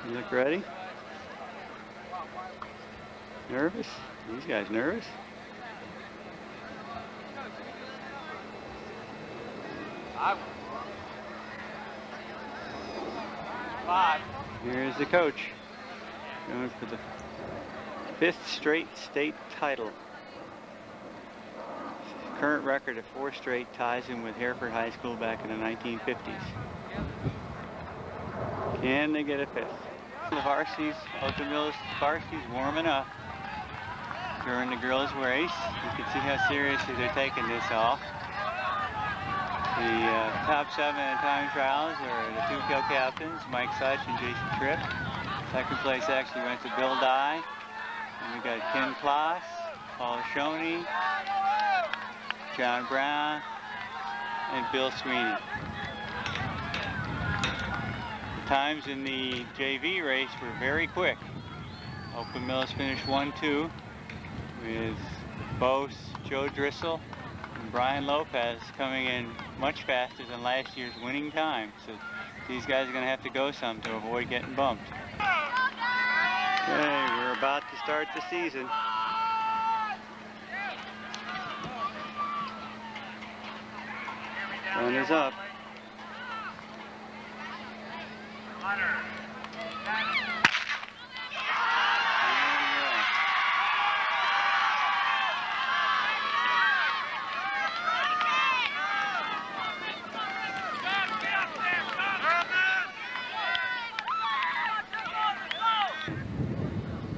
You look ready? Nervous? These guys nervous? Here's the coach going for the 5th straight state title. Current record of 4 straight ties him with Hereford High School back in the 1950s. Can they get a 5th? The varsities, Oakland Mills varsities warming up during the girls' race. You can see how seriously they're taking this all. The top 7 in time trials are the 2 co-captains, Mike Such and Jason Tripp. Second place actually went to Bill Dye. And we got Ken Ploss, Paul Shoney, John Brown, and Bill Sweeney. The times in the JV race were very quick. Oakland Mills finished 1-2 with Bose, Joe Drissel, and Brian Lopez coming in much faster than last year's winning time. So these guys are going to have to go some to avoid getting bumped. Okay, we're about to start the season. Sun is up.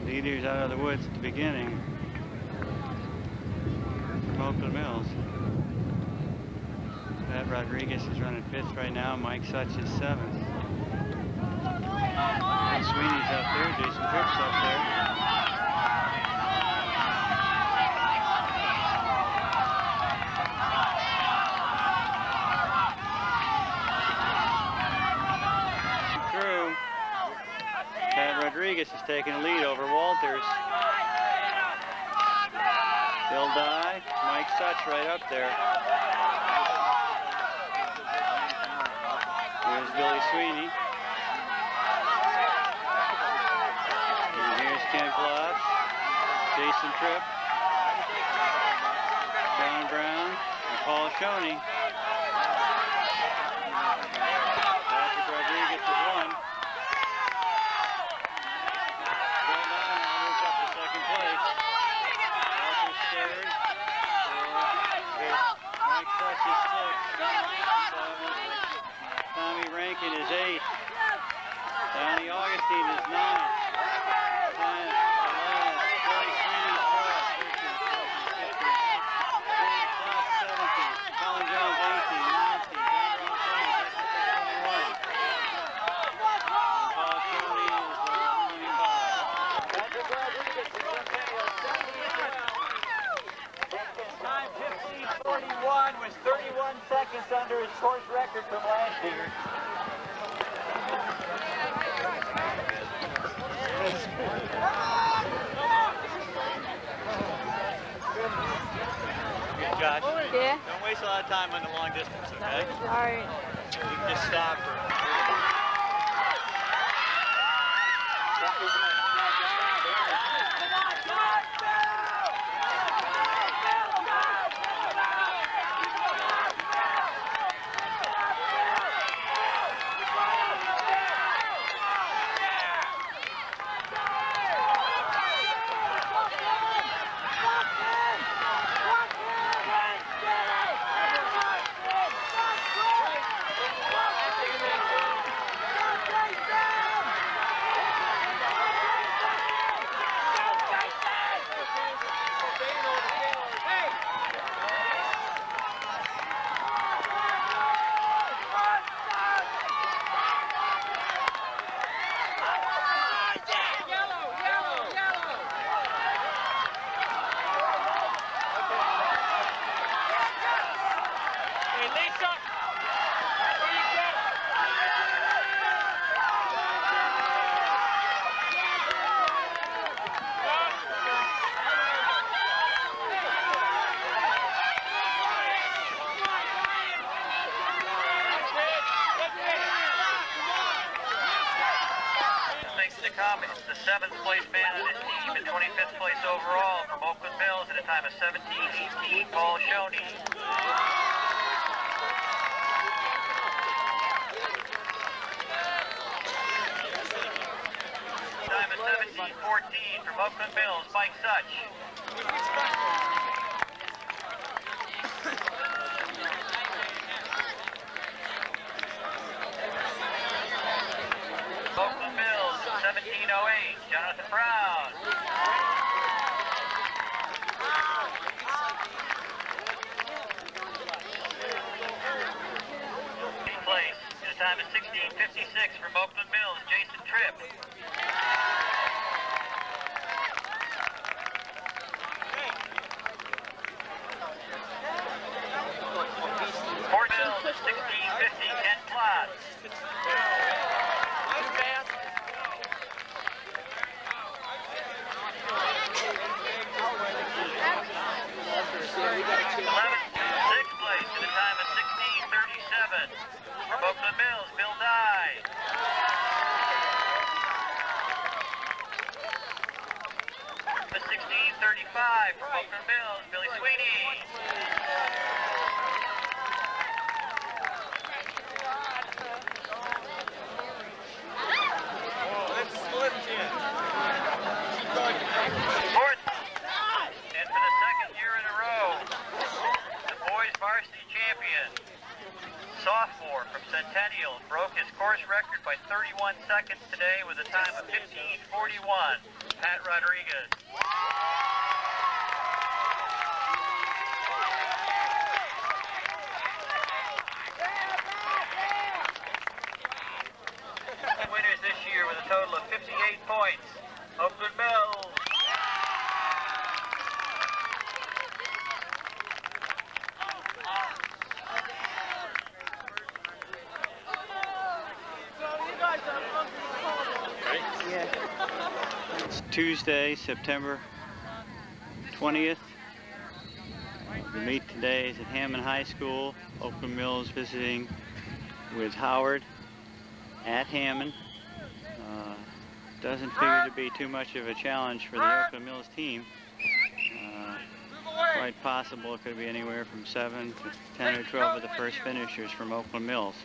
Leaders out of the woods at the beginning. Oakland Mills. Pat Rodriguez is running 5th right now. Mike Such is 7th. Bill Sweeney's up there. Jason Tripp's up there. Through. Pat Rodriguez is taking the lead over Walters. Bill Dye, Mike Such right up there. Here's Billy Sweeney. And here's Ken Ploss, Jason Tripp, John Brown, and Paul Shoney. Patrick Rodriguez is 1. Bill Dye now moves up to 2nd place. Walters 3rd. Mike Such is 6th. 7th. Tommy Rankin is 8th. Donnie Augustine is 9th. 10th. 11th. Billy Sweeney's 12th. 13th. 17th. Colin Jones 18th. 19th. Paul Shoney is 25. Time 15:41 was 31 seconds under his course record from last year. Josh, Yeah? don't waste a lot of time on the long distance, okay? Alright. You can just stop for Tom is the 7th place man on his team and 25th place overall from Oakland Mills at a time of 17:18. Paul Shoney. Time of 17:14 from Oakland Mills, Mike Such. Oakland Mills, 17:08, Jonathan Brown. Place at a time of 16:56 from Oakland Mills, Jason Tripp. Fort Mills at 16:50, Ken Plotz. Sixth place at a time of 16:37 from Oakland Mills, Bill Dye. The 16:35 from Oakland Mills, Billy Sweeney. Fourth, and for the second year in a row, the boys varsity champion, sophomore from Centennial, broke his course record by 31 seconds today with a time of 15:41. Pat Rodriguez. Winners this year with a total of 58 points. Oakland Mills. It's Tuesday, September 20th. The meet today is at Hammond High School. Oakland Mills visiting with Howard at Hammond. Doesn't figure to be too much of a challenge for the Oakland Mills team. Quite possible it could be anywhere from 7 to 10 or 12 of the first finishers from Oakland Mills.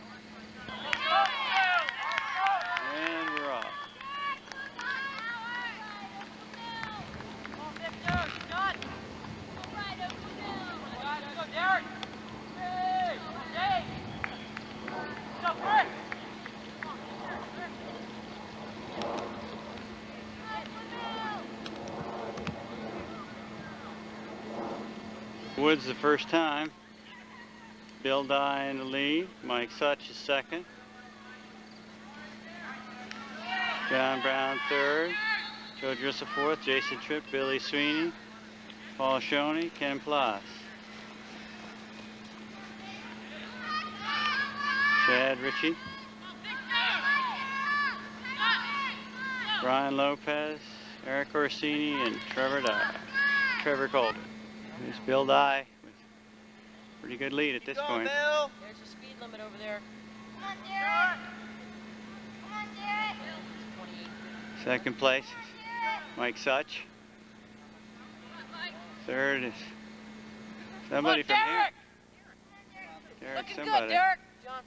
And we're off. Woods the first time. Bill Dye in the lead. Mike Such is second. John Brown third. Joe Driscoll fourth. Jason Tripp, Billy Sweeney, Paul Shoney, Ken Plotz. Chad Ritchie. Brian Lopez, Eric Orsini, and Trevor Colby. There's Bill Dye with a pretty good lead at this point. Bill. There's a speed limit over there. Come on, Derek. Come on, Derek. 28. Second place is Mike Such. Third is somebody from here. Derek Looking somebody. good, Derek. Johnson.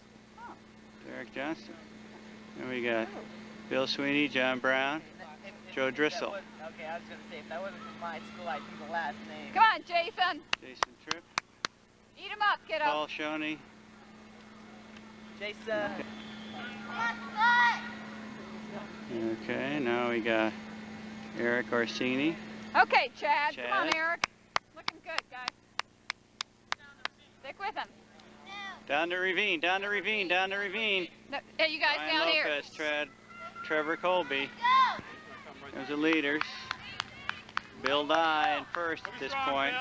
Derek Johnston. And we got Bill Sweeney, John Brown, Joe Driscoll. Okay, I was going to say, if that wasn't from my school, I'd be the last name. Come on, Jason. Jason Tripp. Eat him up, kiddo. Paul Shoney. Jason. Okay, now we got Eric Orsini. Okay, Chad. Come on, Chad. Eric. Looking good, guys. Stick with him. Down the ravine, down the ravine, down the ravine. No, hey, you guys Brian down Lopez, here. Trevor Colby. There's the leaders. Bill Dye in first at this point.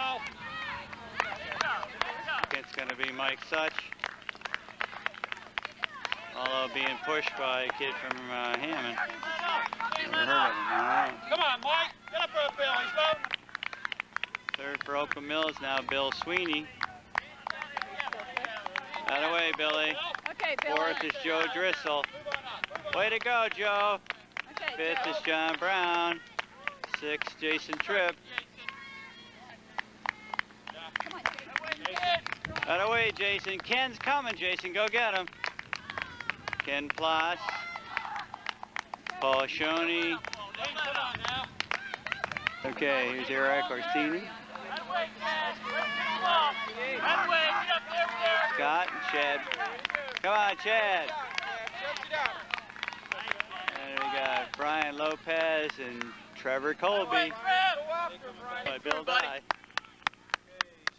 It's going to be Mike Such. Although being pushed by a kid from Hammond. Never heard of him. I don't know. Come on, Mike. Get up there, Bill. He's voting. Third for Oakland Mills, now Bill Sweeney. Out of the way, Billy. Okay, Bill. Fourth is Joe Driscoll. Way to go, Joe. Okay, Fifth is John Brown. Sixth, Jason Tripp. Come on, Jason. Out of the way, Jason. Ken's coming, Jason. Go get him. Ken Ploss. Paul Shoney. Okay, here's Eric Orsini. Scott and Chad. Come on, Chad. And we got Brian Lopez and Trevor Colby. By Bill Dye.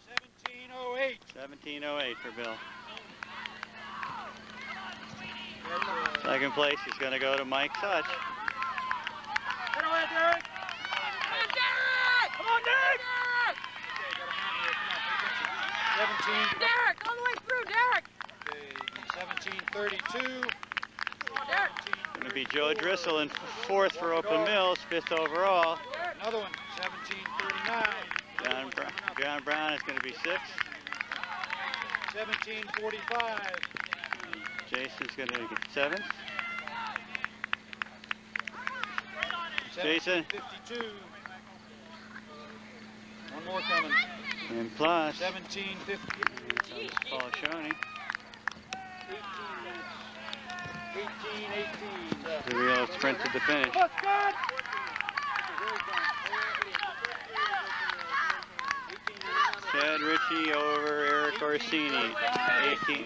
1708. 1708 for Bill. Second place is going to go to Mike Such. Get away, Derek. Come on, Derek. 17. Derek, all the way through, Derek. 1732. Going to be Joe Driscoll in fourth for Oakland Mills, fifth overall. Another one. 1739. John Brown is going to be sixth. 1745. Jason's going to get seventh. Jason. 1752. One more coming. And plus 1750. Paul Shoney. 1818. The real sprint to the finish. Look, God. Chad Ritchie over Eric Orsini. 18,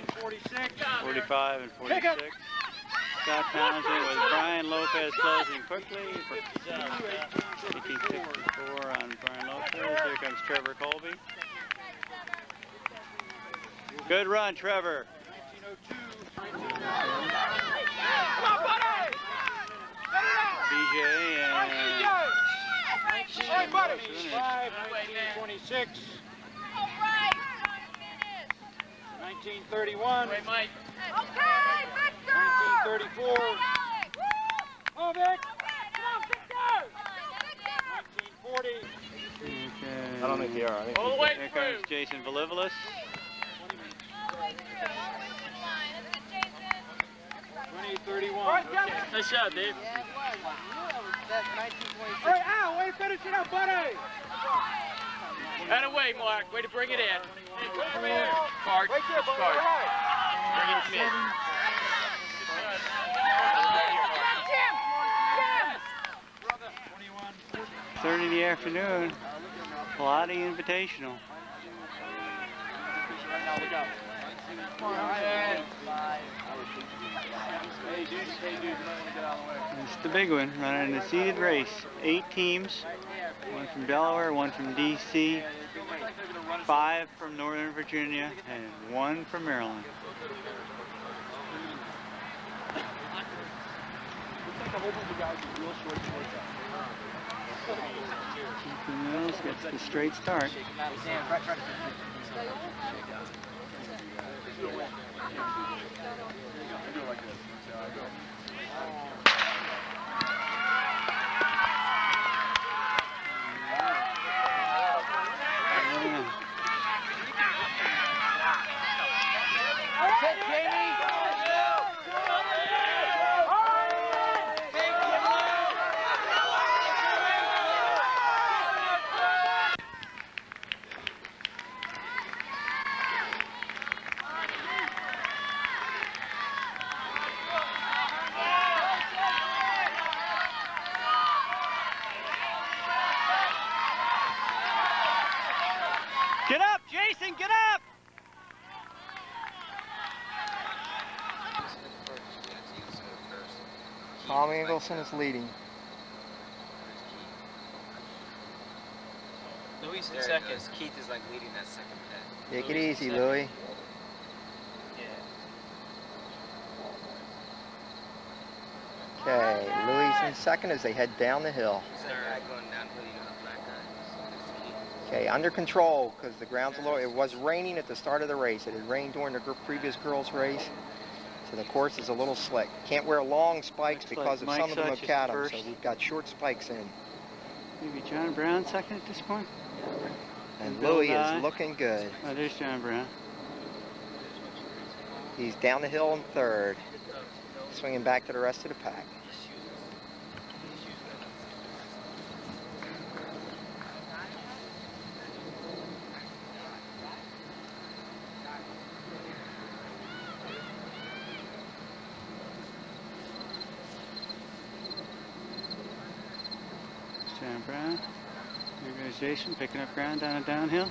45 and 46. Scott Townsend with Brian Lopez closing quickly. 1864 on Brian Lopez. Here comes Trevor Colby. Good run, Trevor. 1902. BJ and Hey, buddy. 1926. 1931. Okay, Victor. 1934. Oh, Vic. Come on, Victor. 1940. okay. I don't think they are. I think All the way Here through. comes Jason Volivolis. 2031. Nice shot, Dave. Hey, Al, way to finish it up, buddy. Out of way, Mark. Way to bring it in. Come here. Card. Right there, buddy. Card. Right. Bring it to me. Jim. 30 in the afternoon. Pilates Invitational. It's the big one, running a seeded race. 8 teams, one from Delaware, one from DC, 5 from Northern Virginia, and 1 from Maryland. Oakland Mills gets the straight start. Get up, Jason, get up! Tom Engelson is leading. Louis in second. Keith is like leading that second pit. Take it easy, Louis. Okay, Louis in second as they head down the hill. Okay, under control because the ground's a little, it was raining at the start of the race. It had rained during the previous girls' race. So the course is a little slick. Can't wear long spikes because of some of them have cat them, so we've got short spikes in. Maybe John Brown second at this point? And Louis is looking good. Oh, there's John Brown. He's down the hill in third, swinging back to the rest of the pack. John Brown. Here goes Jason picking up ground down a downhill.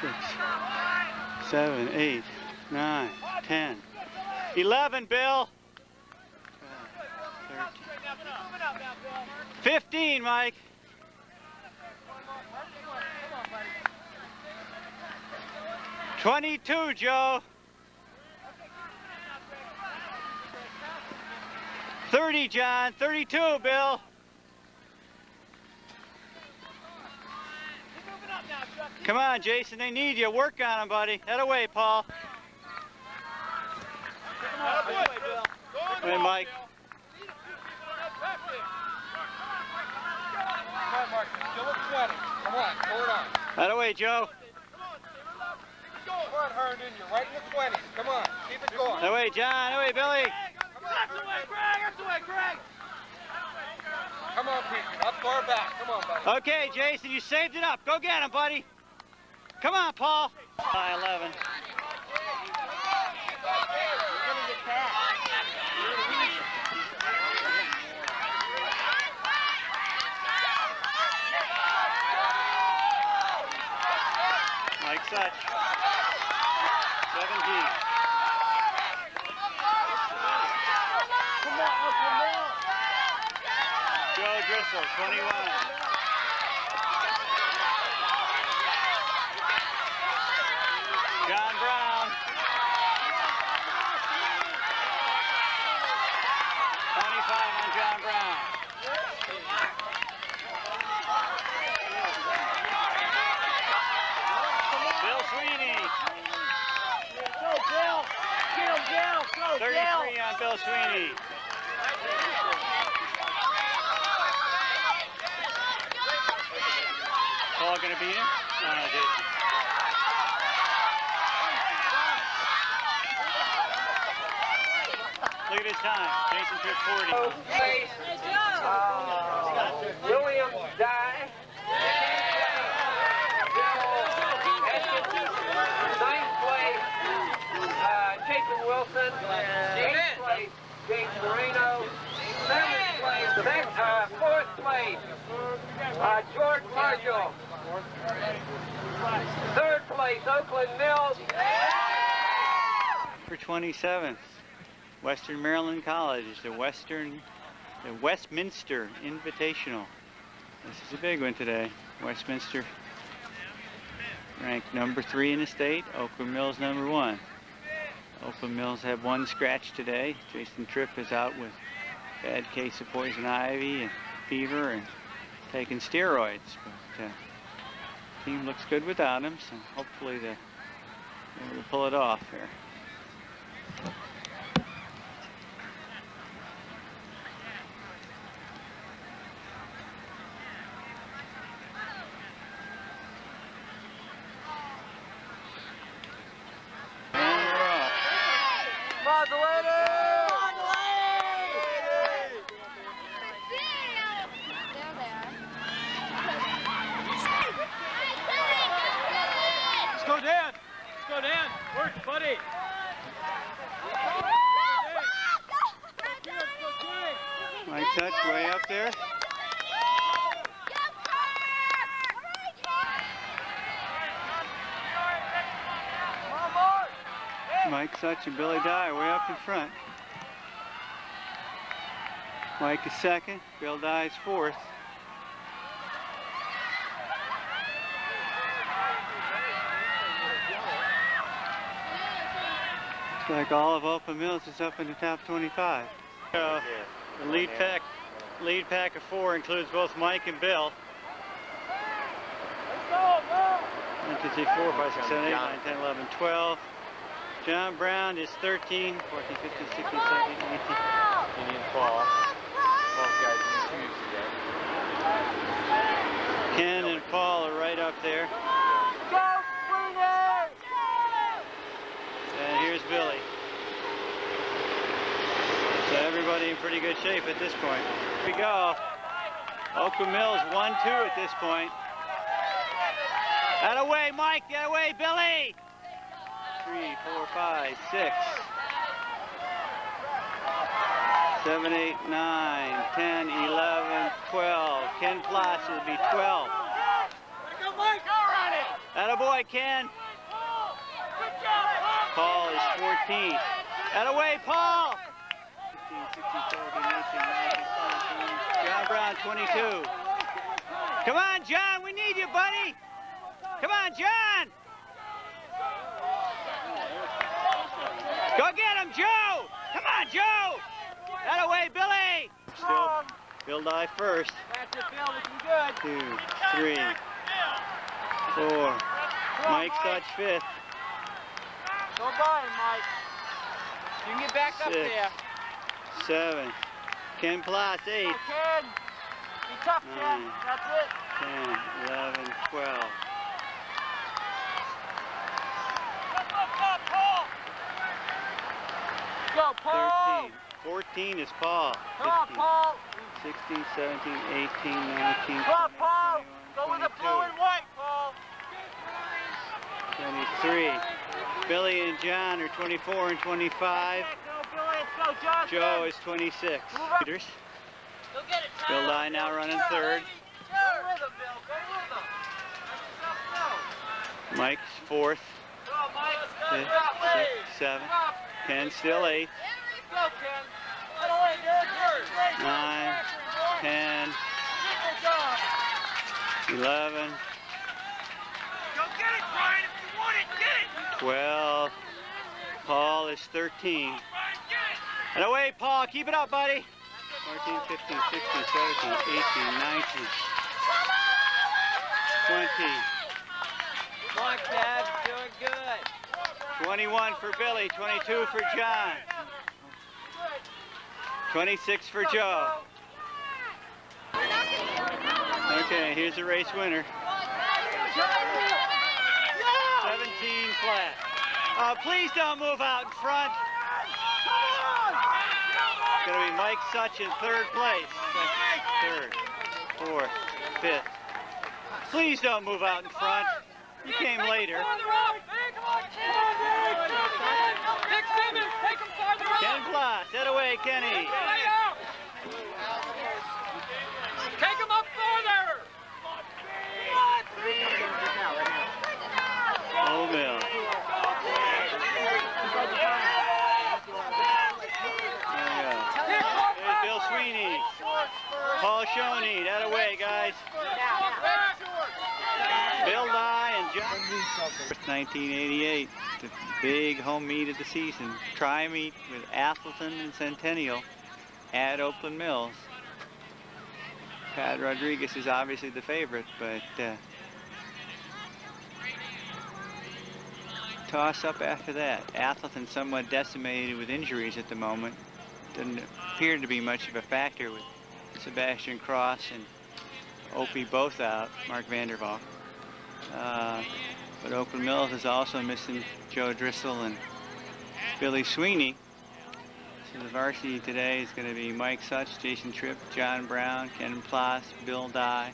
6, 7, 8, 9, 10, 11, Bill. 13. 15, Mike. 22, Joe. 30, John. 32, Bill. Come on, Jason. They need you. Work on them, buddy. That away, Paul. Come in, Mike. Come on, Mark. Still at 20. Come on, pull it on. That away, Joe. Come on, Herndon. You're right in the 20s. Come on, keep it going. That way, John. That way, Billy. That's the way, Greg. That's the way, Greg. Come on, Pete. Up far back. Come on, buddy. Okay, Jason, you saved it up. Go get him, buddy. Come on, Paul. 11. Mike Such. 17. Joe Driscoll, 21. John Brown. 25 on John Brown. Bill Sweeney. Go, Bill! Get him, Bill! Go, 33 on Bill Sweeney. Paul gonna beat him? No, Jason. Look at his time. Jason took 40. William Dye. Ninth place, Jason Wilson. Eighth place, James Moreno. Seventh place, fourth place, George Marshall. Third place, Oakland Mills. For 27th, Western Maryland College, the Westminster Invitational. This is a big one today. Westminster ranked number 3 in the state. Oakland Mills number 1. Oakland Mills have one scratch today. Jason Tripp is out with bad case of poison ivy and fever and taking steroids. But team looks good without him, so hopefully they'll pull it off here. Mike Such way up there. Mike Such and Billy Dye way up in front. Mike is second, Bill Dye is fourth. Looks like all of Oakland Mills is up in the top 25. The lead pack of 4 includes both Mike and Bill. 1, 2, 3, 4, 5, 6, 7, 8, 9, 10, 11, 12. John Brown is 13, 14, 15, 16, 17, 18. Paul. Paul's got his shoes today. Ken and Paul are right up there. And here's Billy. So everybody in pretty good shape at this point. Here we go. Oakland Mills 1-2 at this point. That away, Mike. That away, Billy. 3, 4, 5, 6. 7, 8, 9, 10, 11, 12. Ken Plas will be 12. Attaboy, Ken. Paul is 14. Attaboy, Paul. 15, 16, 17, 18, 19, 20. John Brown, 22. Come on, John, we need you, buddy. Come on, John. Go get him, Joe. Come on, Joe. Attaboy, Billy. Still, Bill Dye first. That's it, Bill. Looking good. 2, 3, 4. Mike Such fifth. Go by him, Mike. You can get back up 6, there. 7. Ken Plas, 8. Go, Ken. Be tough, Ken. 9, That's it. 10, 11, 12. Go, Paul. 13. 14 is Paul. Come on, 15, Paul. 16, 17, 18, 19, Come on, 20, Paul. 21, Go with the 22, blue and white, Paul. 23. Billy and John are 24 and 25. Go, Billy. Let's go, Johnson. Joe is 26. Peters. Go get it, Bill Tom. Dye now running third. Go with him, Bill. Go with him. That's Mike's fourth. Go, Mike. Let's 5th, 6th, 7th. Ken still 8th. Go, Ken. Get away, dude. 9, 10, 11, Go get it, Brian. If you want it, get it. 12. Paul is 13. And away, Paul. Keep it up, buddy. 14, 15, 16, 17, 18, 19, 20. Come on, Ted. Doing good. 21 for Billy. 22 for John. 26 for Joe. Okay, here's the race winner. 17 flat. Please don't move out in front. It's going to be Mike Such in third place. Third, fourth, fifth. Please don't move out in front. You came later. Ken Plas, head away, Kenny. Take him up further. Old Mill. There's Bill Sweeney. Paul Shoney, that away, guys. Bill Dye and John. 1988, the big home meet of the season. Tri-meet with Athelton and Centennial at Oakland Mills. Pat Rodriguez is obviously the favorite, but toss up after that. Athelton somewhat decimated with injuries at the moment. Doesn't appear to be much of a factor with Sebastian Cross and Opie both out, Mark Vandervalk. But Oakland Mills is also missing Joe Driscoll and Billy Sweeney. So the varsity today is going to be Mike Such, Jason Tripp, John Brown, Ken Plas, Bill Dye.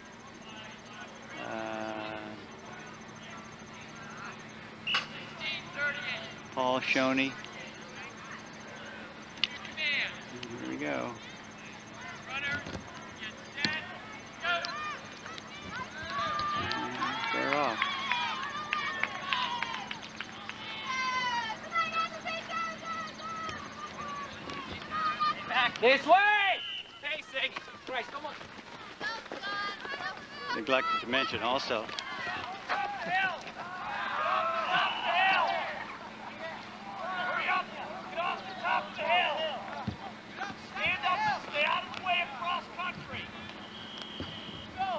Paul Shoney. Here we go. And they're off. This way! Pacing! Christ, come on. Neglected to mention also. Hurry up! Get off the top of the hill! Stand up and stay out of the way across country! Go!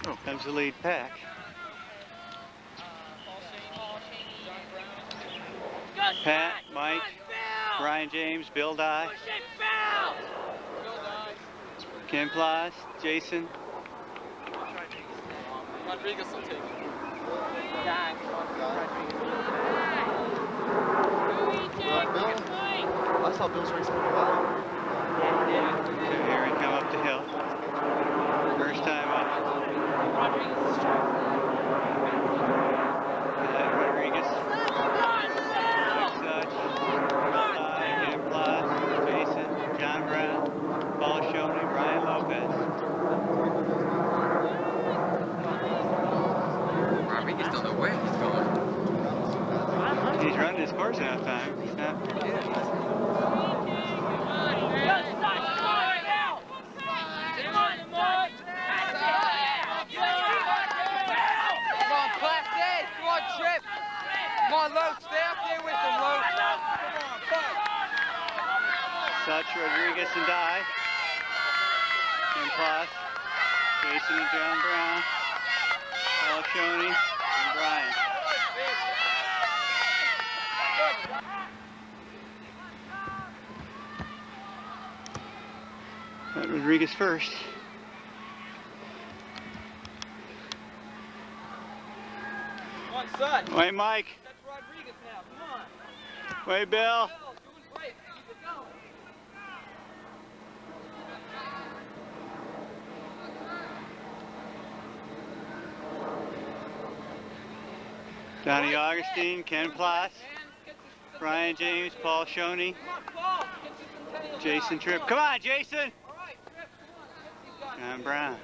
Oh, comes the lead pack. Pat, Mike, Brian James, Bill Dye, Ken Plas, Jason. Rodriguez will take it. I saw Bill's race pretty well. So here we come up the hill. First time up. There's enough time. Snap. Come on, Lowe, stay up there with them, Lowe. Come on, fight. Such, Rodriguez, and Dye. Ken Ploss, Jason and John Brown, Paul Shoney, and Brian. Got Rodriguez first. Come on, son. Wait, Mike. That's Rodriguez now. Come on. Wait, Bill. Bill, doing great. Keep it going. Donnie Augustine, Ken Ploss, Brian James, Paul Shoney, Come on, Paul. Get the Centennial Jason guy. Tripp. Come on, Jason. All right, Tripp, come on. Get these guys. John Brown.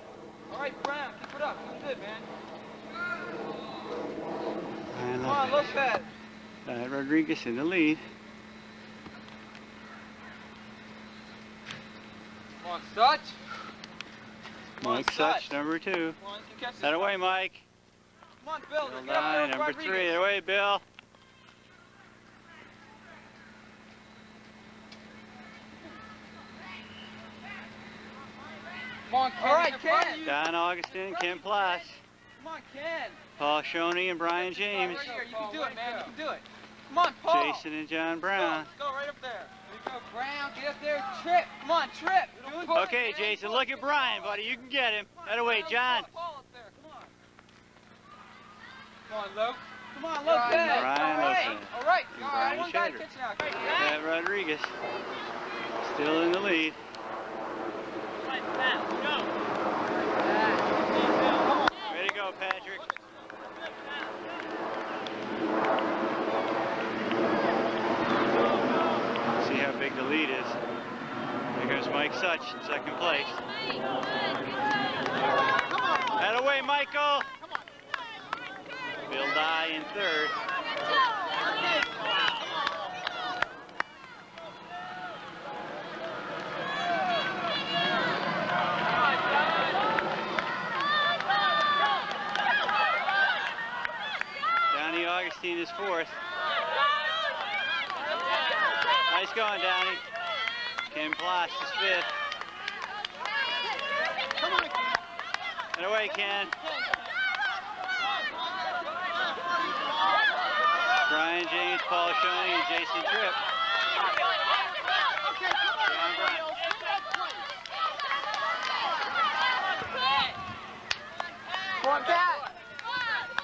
All right, Brown, keep it up. Doing good, man. Brian Come on, Lopez. Lopez. Rodriguez in the lead. Come on, Such. Come on, Mike Such, number 2. Come on, you catch this That away, one. Mike. Come on, Bill. Bill Get up there Nye, with number Rodriguez. 3. That away, Bill. Come on, Ken. All right, Ken. Don Augustine, Ken Ploss, Come on, Ken. Paul Shoney, and Brian James. Right here. You can do it, man. You can do it. Come on, Paul. Jason and John Brown. Let's go right up there. There you go, Brown. Get up there. Trip. Come on, Trip. Doing good, Okay, man. Jason, look at Brian, buddy. You can get him. That away, John. Paul up there. Come on. Come on, Luke. Come on, Lopez. Brian All right. Lopez. All right. And All Brian right. One guy Shader. catching out. Matt Rodriguez still in the lead. Way to go, Patrick. See how big the lead is. There goes Mike Such in second place. That away, Michael. Bill Dye in third. Donnie Augustine is fourth. Nice going, Donnie. Ken Ploss is fifth. And away, Ken. Brian James, Paul Shoney, and Jason Tripp. John Brown.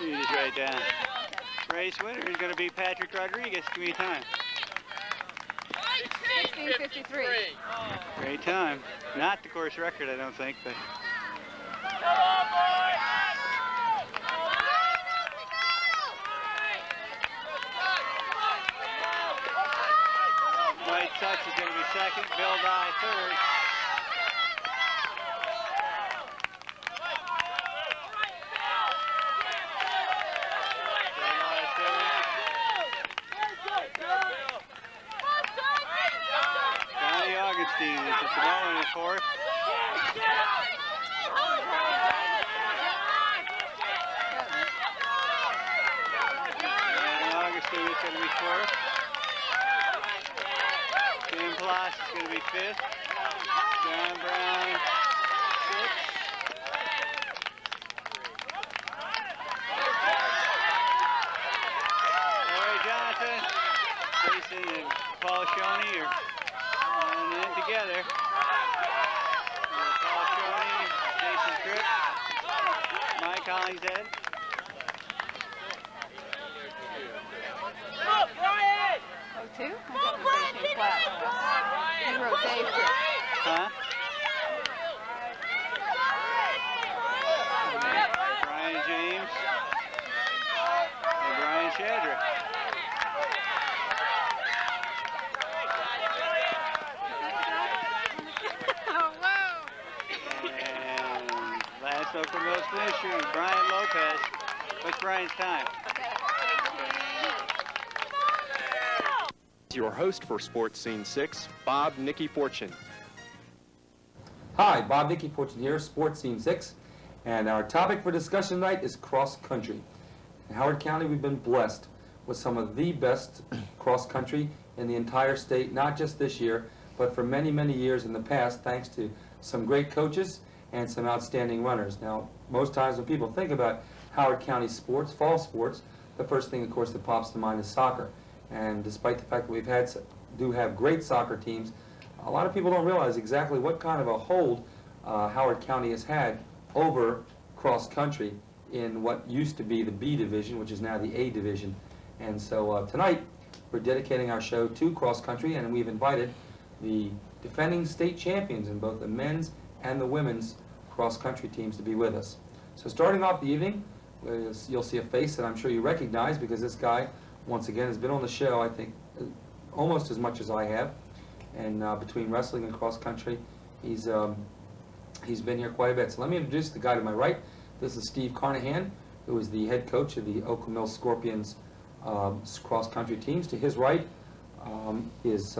You just write down. Race winner is going to be Patrick Rodriguez. Give me a time. 16:53. Great time. Not the course record, I don't think, but. Mike Such is going to be second. Bill Dye third. Donnie Augustine is at the moment in fourth. Donnie Augustine is going to be fourth. Ken Ploss is going to be fifth. John Brown, sixth. Larry Johnson, Jason and Paul Shoney are on in together. Paul Shoney, Jason Tripp, Mike Hollingshead. Oh, 2? I thought it was 18 flat. He wrote Dave too. Huh? Brian James and Brian Shadrick. Oh, wow. And last locomotive finisher, Brian Lopez. What's Brian's time? Your host for Sports Scene 6, Bob Nicky Fortune. Hi, Bob Nicky Fortune here, Sports Scene 6, and our topic for discussion tonight is cross country. In Howard County, we've been blessed with some of the best cross country in the entire state, not just this year, but for many, many years in the past, thanks to some great coaches and some outstanding runners. Now, most times when people think about Howard County sports, fall sports, the first thing, of course, that pops to mind is soccer. And despite the fact that we've do have great soccer teams, a lot of people don't realize exactly what kind of a hold Howard County has had over cross country in what used to be the B division, which is now the A division. And so tonight, we're dedicating our show to cross country, and we've invited the defending state champions in both the men's and the women's cross country teams to be with us. So starting off the evening, you'll see a face that I'm sure you recognize, because this guy, once again, has been on the show, I think, almost as much as I have. And between wrestling and cross country, he's been here quite a bit. So let me introduce the guy to my right. This is Steve Carnahan, who is the head coach of the Oakland Mills Scorpions cross country teams. To his right is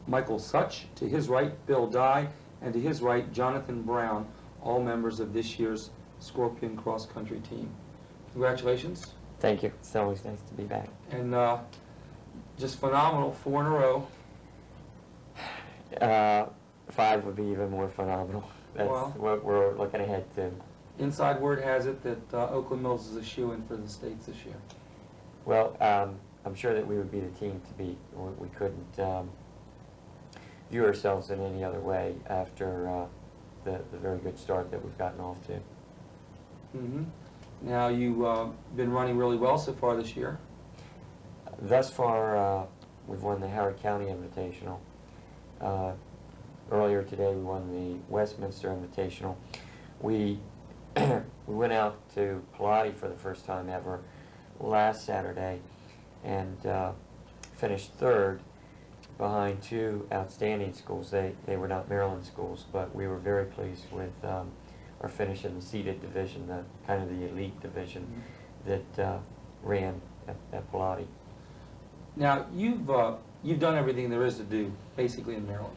Michael Such. To his right, Bill Dye. And to his right, Jonathan Brown, all members of this year's Scorpion cross country team. Congratulations. Thank you. It's always nice to be back. And just phenomenal, 4 in a row. 5 would be even more phenomenal. That's what we're looking ahead to. Inside word has it that Oakland Mills is a shoo-in for the States this year. Well, I'm sure that we would be the team to beat. We couldn't view ourselves in any other way after the very good start that we've gotten off to. Mm-hmm. Now, you've been running really well so far this year. Thus far, we've won the Howard County Invitational. Earlier today, we won the Westminster Invitational. We went out to Pilates for the first time ever last Saturday and finished 3rd behind 2 outstanding schools. They were not Maryland schools, but we were very pleased with our finish in the seeded division, the kind of the elite division that ran at Pilates. Now, you've done everything there is to do, basically, in Maryland.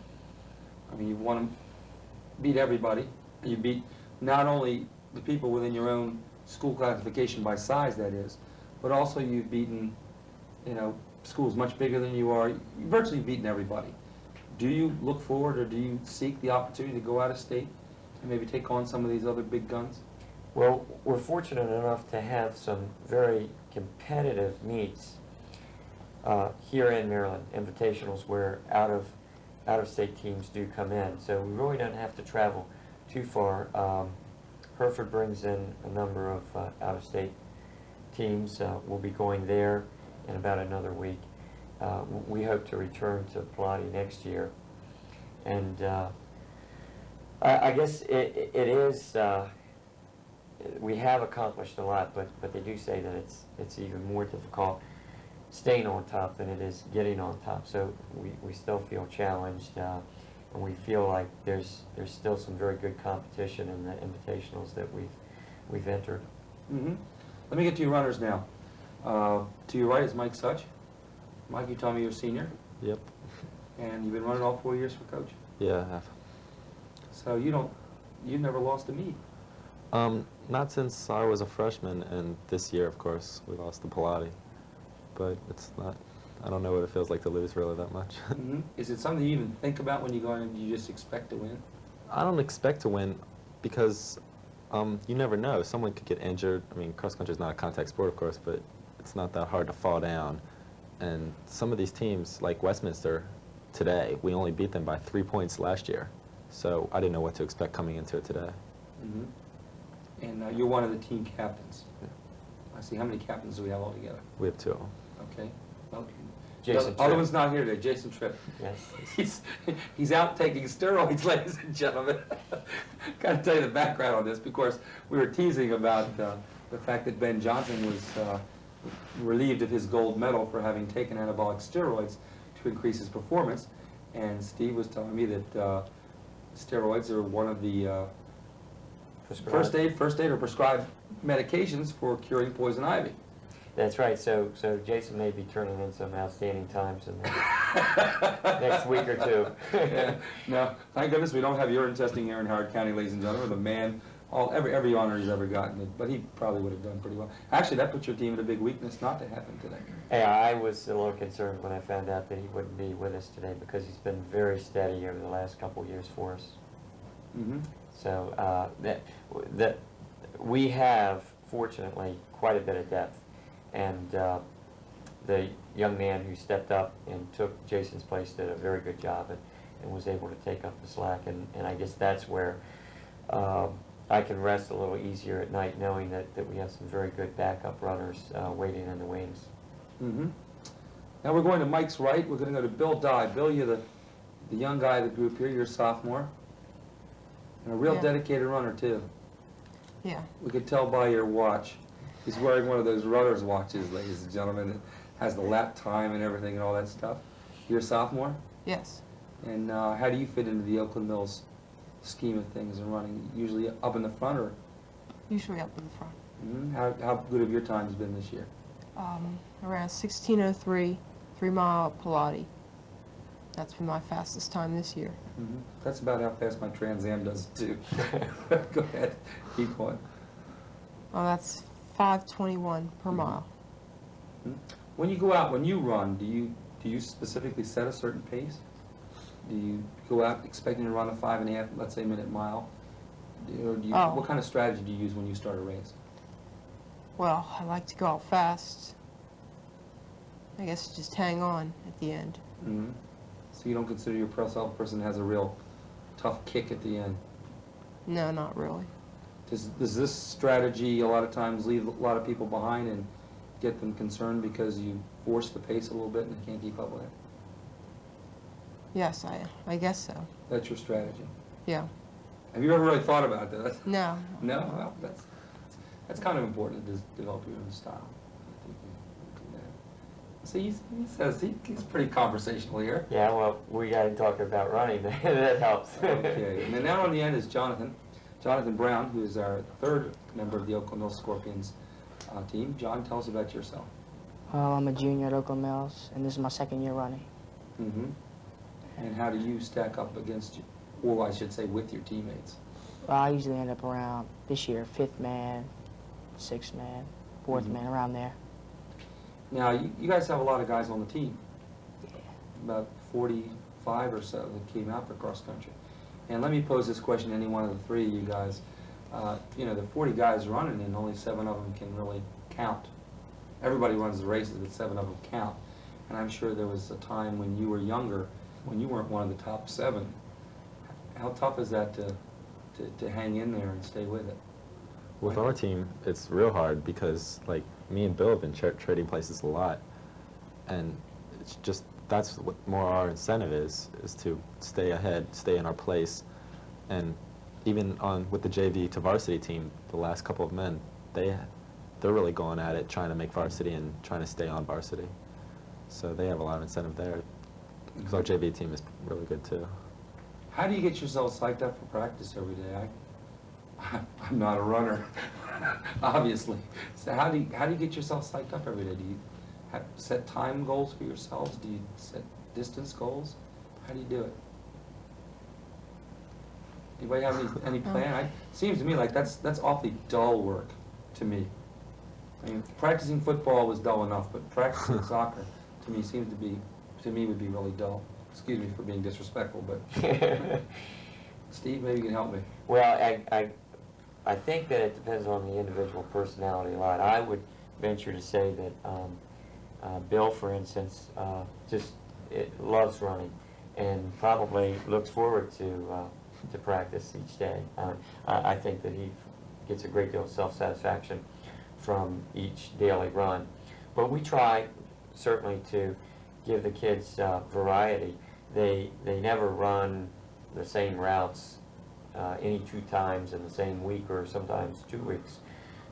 I mean, you've won, beat everybody. You beat not only the people within your own school classification by size, that is, but also you've beaten, schools much bigger than you are. You've virtually beaten everybody. Do you look forward, or do you seek the opportunity to go out of state and maybe take on some of these other big guns? Well, we're fortunate enough to have some very competitive meets here in Maryland, invitationals where out-of-state teams do come in. So we really don't have to travel too far. Hereford brings in a number of out-of-state teams. We'll be going there in about another week. We hope to return to Pilates next year. And I guess it is, we have accomplished a lot, but they do say that it's even more difficult staying on top than it is getting on top. So we still feel challenged, and we feel like there's still some very good competition in the invitationals that we've entered. Mm-hmm. Let me get to your runners now. To your right is Mike Such. Mike, you told me you're a senior. Yep. And you've been running all 4 years for coach? Yeah, I have. So you've never lost a meet? Not since I was a freshman, and this year, of course, we lost to Pilates. But it's not, I don't know what it feels like to lose really that much. Mm-hmm. Is it something you even think about when you go in, and you just expect to win? I don't expect to win because you never know. Someone could get injured. I mean, cross country is not a contact sport, of course, but it's not that hard to fall down. And some of these teams, like Westminster, today, we only beat them by 3 points last year. So I didn't know what to expect coming into it today. Mm-hmm. And you're one of the team captains. Yeah. I see. How many captains do we have altogether? We have 2. Okay. Well, Jason the other Tripp. one's not here today. Jason Tripp. Yes. He's out taking steroids, ladies and gentlemen. Got to tell you the background on this, because we were teasing about the fact that Ben Johnson was relieved of his gold medal for having taken anabolic steroids to increase his performance, and Steve was telling me that steroids are one of the first aid or prescribed medications for curing poison ivy. That's right. So Jason may be turning in some outstanding times in the next week or two. Yeah. No, thank goodness we don't have urine testing here in Howard County, ladies and gentlemen. The man, every honor he's ever gotten, but he probably would have done pretty well. Actually, that puts your team in a big weakness not to have him today. Yeah, I was a little concerned when I found out that he wouldn't be with us today because he's been very steady over the last couple of years for us. Mm-hmm. So that we have, fortunately, quite a bit of depth. And the young man who stepped up and took Jason's place did a very good job and was able to take up the slack. And I guess that's where I can rest a little easier at night knowing that we have some very good backup runners waiting in the wings. Mm-hmm. Now we're going to Mike's right. We're going to go to Bill Dye. Bill, you're the young guy of the group here. You're a sophomore. And a real dedicated runner, too. Yeah. We could tell by your watch. He's wearing one of those runner's watches, ladies and gentlemen, that has the lap time and everything and all that stuff. You're a sophomore? Yes. And how do you fit into the Oakland Mills scheme of things and running? Usually up in the front, or? Usually up in the front. Mm-hmm. How good have your times been this year? Around 16:03, 3-mile Pilates. That's been my fastest time this year. Mm-hmm. That's about how fast my Trans Am does too. Go ahead, keep going. Oh, that's 5:21 per mile. Mm-hmm. When you go out, when you run, do you specifically set a certain pace? Do you go out expecting to run a 5.5, let's say, minute mile? Or do you, what kind of strategy do you use when you start a race? Well, I like to go out fast. I guess just hang on at the end. Mm-hmm. So you don't consider yourself a person that has a real tough kick at the end? No, not really. Does this strategy a lot of times leave a lot of people behind and get them concerned because you force the pace a little bit and they can't keep up with it? Yes, I guess so. That's your strategy? Yeah. Have you ever really thought about that? No. No? Well, that's kind of important to develop your own style. See, he says he's pretty conversational here. Yeah, well, we got to talk about running. That helps. Okay. And then now on the end is Jonathan Brown, who is our third member of the Oakland Mills Scorpions team. John, tell us about yourself. I'm a junior at Oakland Mills, and this is my second year running. Mm-hmm. And how do you stack up against, or I should say, with your teammates? Well, I usually end up around, this year, 5th man, 6th man, 4th man, around there. Now, you guys have a lot of guys on the team. Yeah. About 45 or so that came out for cross country. And let me pose this question to any one of the three of you guys. You know, the 40 guys running and only 7 of them can really count. Everybody runs the races, but 7 of them count. And I'm sure there was a time when you were younger, when you weren't one of the top 7. How tough is that to hang in there and stay with it? With our team, it's real hard because, like, me and Bill have been trading places a lot, and it's just, that's what more our incentive is to stay ahead, stay in our place. And even with the JV to varsity team, the last couple of men, they're really going at it, trying to make varsity and trying to stay on varsity. So they have a lot of incentive there, because our JV team is really good too. How do you get yourself psyched up for practice every day? I'm not a runner, obviously. So how do you get yourself psyched up every day? Do you set time goals for yourselves? Do you set distance goals? How do you do it? Anybody have any plan? Seems to me like that's awfully dull work to me. I mean, practicing football was dull enough, but practicing soccer to me would be really dull. Excuse me for being disrespectful, but Steve, maybe you can help me. Well, I think that it depends on the individual personality a lot. I would venture to say that Bill, for instance, loves running and probably looks forward to practice each day. I think that he gets a great deal of self-satisfaction from each daily run. But we try, certainly, to give the kids variety. They never run the same routes any 2 times in the same week or sometimes 2 weeks,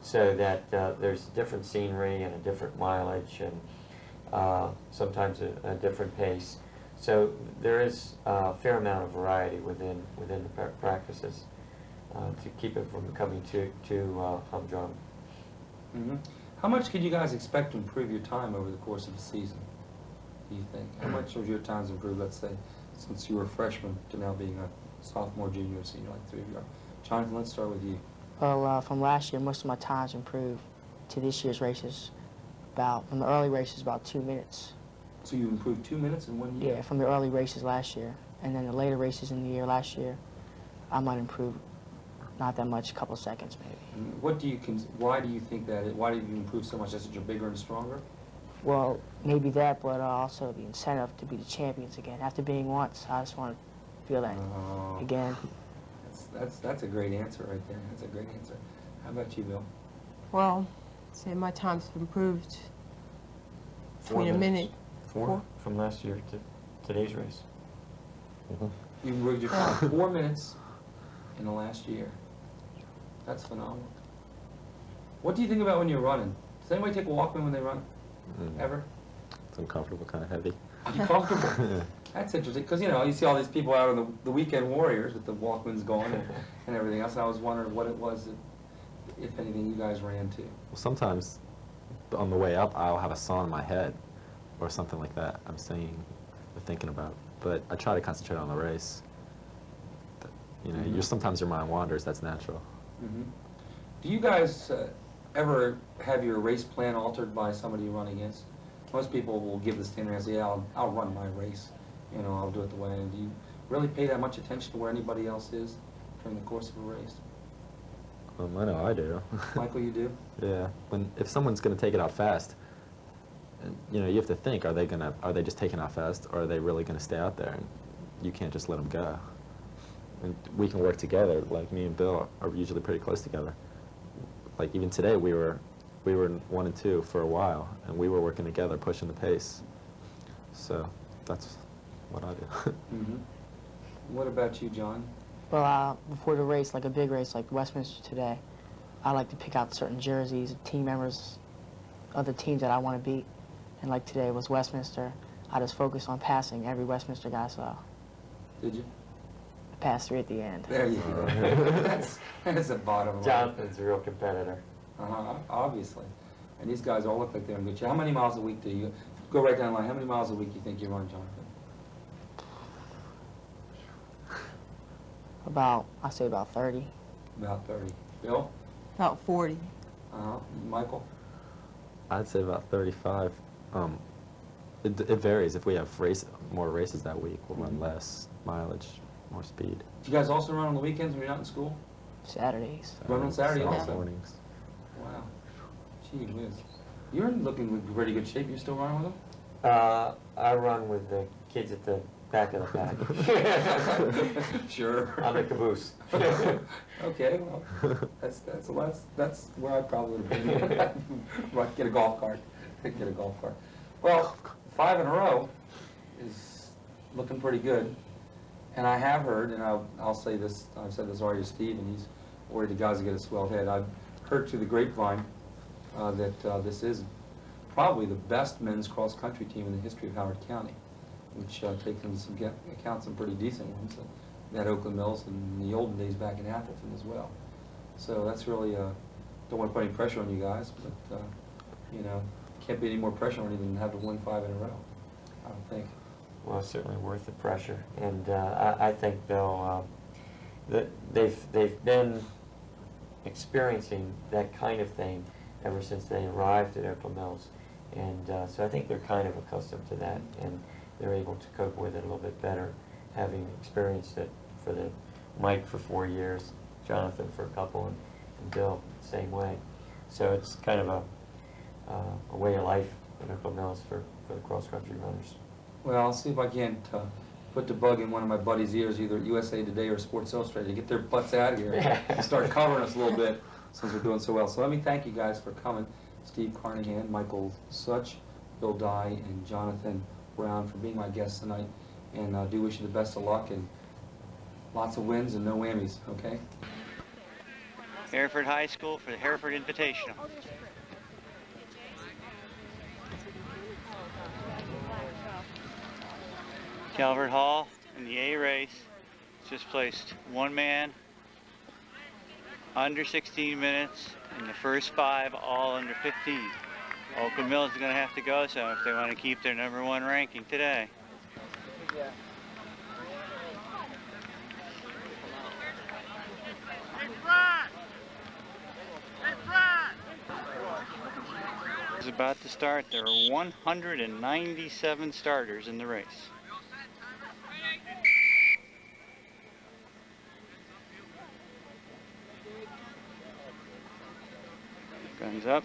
so that there's different scenery and a different mileage and sometimes a different pace. So there is a fair amount of variety within the practices to keep it from becoming too humdrum. Mm-hmm. How much could you guys expect to improve your time over the course of the season, do you think? How much of your time's improved, let's say, since you were a freshman to now being a sophomore, junior, senior, like 3 of you are? Jonathan, let's start with you. Well, from last year, most of my times improved to this year's races. From the early races, about 2 minutes. So you improved 2 minutes in 1 year? Yeah, from the early races last year. And then the later races in the year last year, I might improve not that much, a couple seconds maybe. And why do you think that? Why did you improve so much? Just that you're bigger and stronger? Well, maybe that, but also the incentive to be the champions again. After being once, I just want to feel that again. That's a great answer right there. That's a great answer. How about you, Bill? Well, say my time's improved between a minute. Four from last year to today's race. You improved your time 4 minutes in the last year. That's phenomenal. What do you think about when you're running? Does anybody take a Walkman when they run? Ever? It's uncomfortable, kind of heavy. Uncomfortable? That's interesting, because you see all these people out on the weekend warriors with the Walkmans going and everything else, and I was wondering what it was, if anything, you guys ran to. Well, sometimes on the way up, I'll have a song in my head or something like that I'm singing or thinking about, but I try to concentrate on the race. Sometimes your mind wanders, that's natural. Do you guys ever have your race plan altered by somebody you run against? Most people will give the standard and say, yeah, I'll run my race. I'll do it the way. And do you really pay that much attention to where anybody else is during the course of a race? I know I do. Michael, you do? Yeah. If someone's going to take it out fast, you have to think, are they just taking out fast, or are they really going to stay out there? And you can't just let them go. And we can work together. Like me and Bill are usually pretty close together. Like even today, we were 1 and 2 for a while, and we were working together, pushing the pace. So that's what I do. What about you, John? Well, before the race, like a big race like Westminster today, I like to pick out certain jerseys, team members, other teams that I want to beat. And like today was Westminster. I just focused on passing every Westminster guy I saw. Did you? I passed 3 at the end. There you go. That's the bottom line. Jonathan's a real competitor. Obviously. And these guys all look like they're in good shape. How many miles a week do you go right down the line? How many miles a week do you think you run, Jonathan? I say about 30. About 30. Bill? About 40. Michael? I'd say about 35. It varies. If we have more races that week, we'll run less mileage, more speed. Do you guys also run on the weekends when you're not in school? Saturdays. Run on Saturday also? Mornings. Wow. Gee whiz. You're looking in pretty good shape. You're still running with them? I run with the kids at the back of the pack. Sure. On the caboose. Okay, well, that's where I'd probably would have been. Right, get a golf cart. Get a golf cart. Well, 5 in a row is looking pretty good. And I have heard, and I'll say this, I've said this already to Steve, and he's worried the guys will get a swelled head. I've heard through the grapevine that this is probably the best men's cross-country team in the history of Howard County, which takes into account some pretty decent ones at Oakland Mills and in the olden days back in Appleton as well. So that's really, don't want to put any pressure on you guys, but, can't be any more pressure on you than have to win 5 in a row, I don't think. Well, it's certainly worth the pressure, and I think they've been experiencing that kind of thing ever since they arrived at Oakland Mills, and so I think they're kind of accustomed to that, and they're able to cope with it a little bit better, having experienced it for Mike for 4 years, Jonathan for a couple, and Bill the same way. So it's kind of a way of life in Oakland Mills for the cross-country runners. Well, I'll see if I can't put the bug in one of my buddies' ears, either at USA Today or Sports Illustrated, to get their butts out of here and start covering us a little bit since we're doing so well. So let me thank you guys for coming. Steve Carnahan, Michael Such, Bill Dye, and Jonathan Brown for being my guests tonight. And I do wish you the best of luck and lots of wins and no whammies, okay? Hereford High School for the Hereford Invitational. Calvert Hall in the A race just placed 1 man under 16 minutes, and the first 5 all under 15. Oakland Mills is going to have to go so if they want to keep their #1 ranking today. Is about to start. There are 197 starters in the race. Guns up.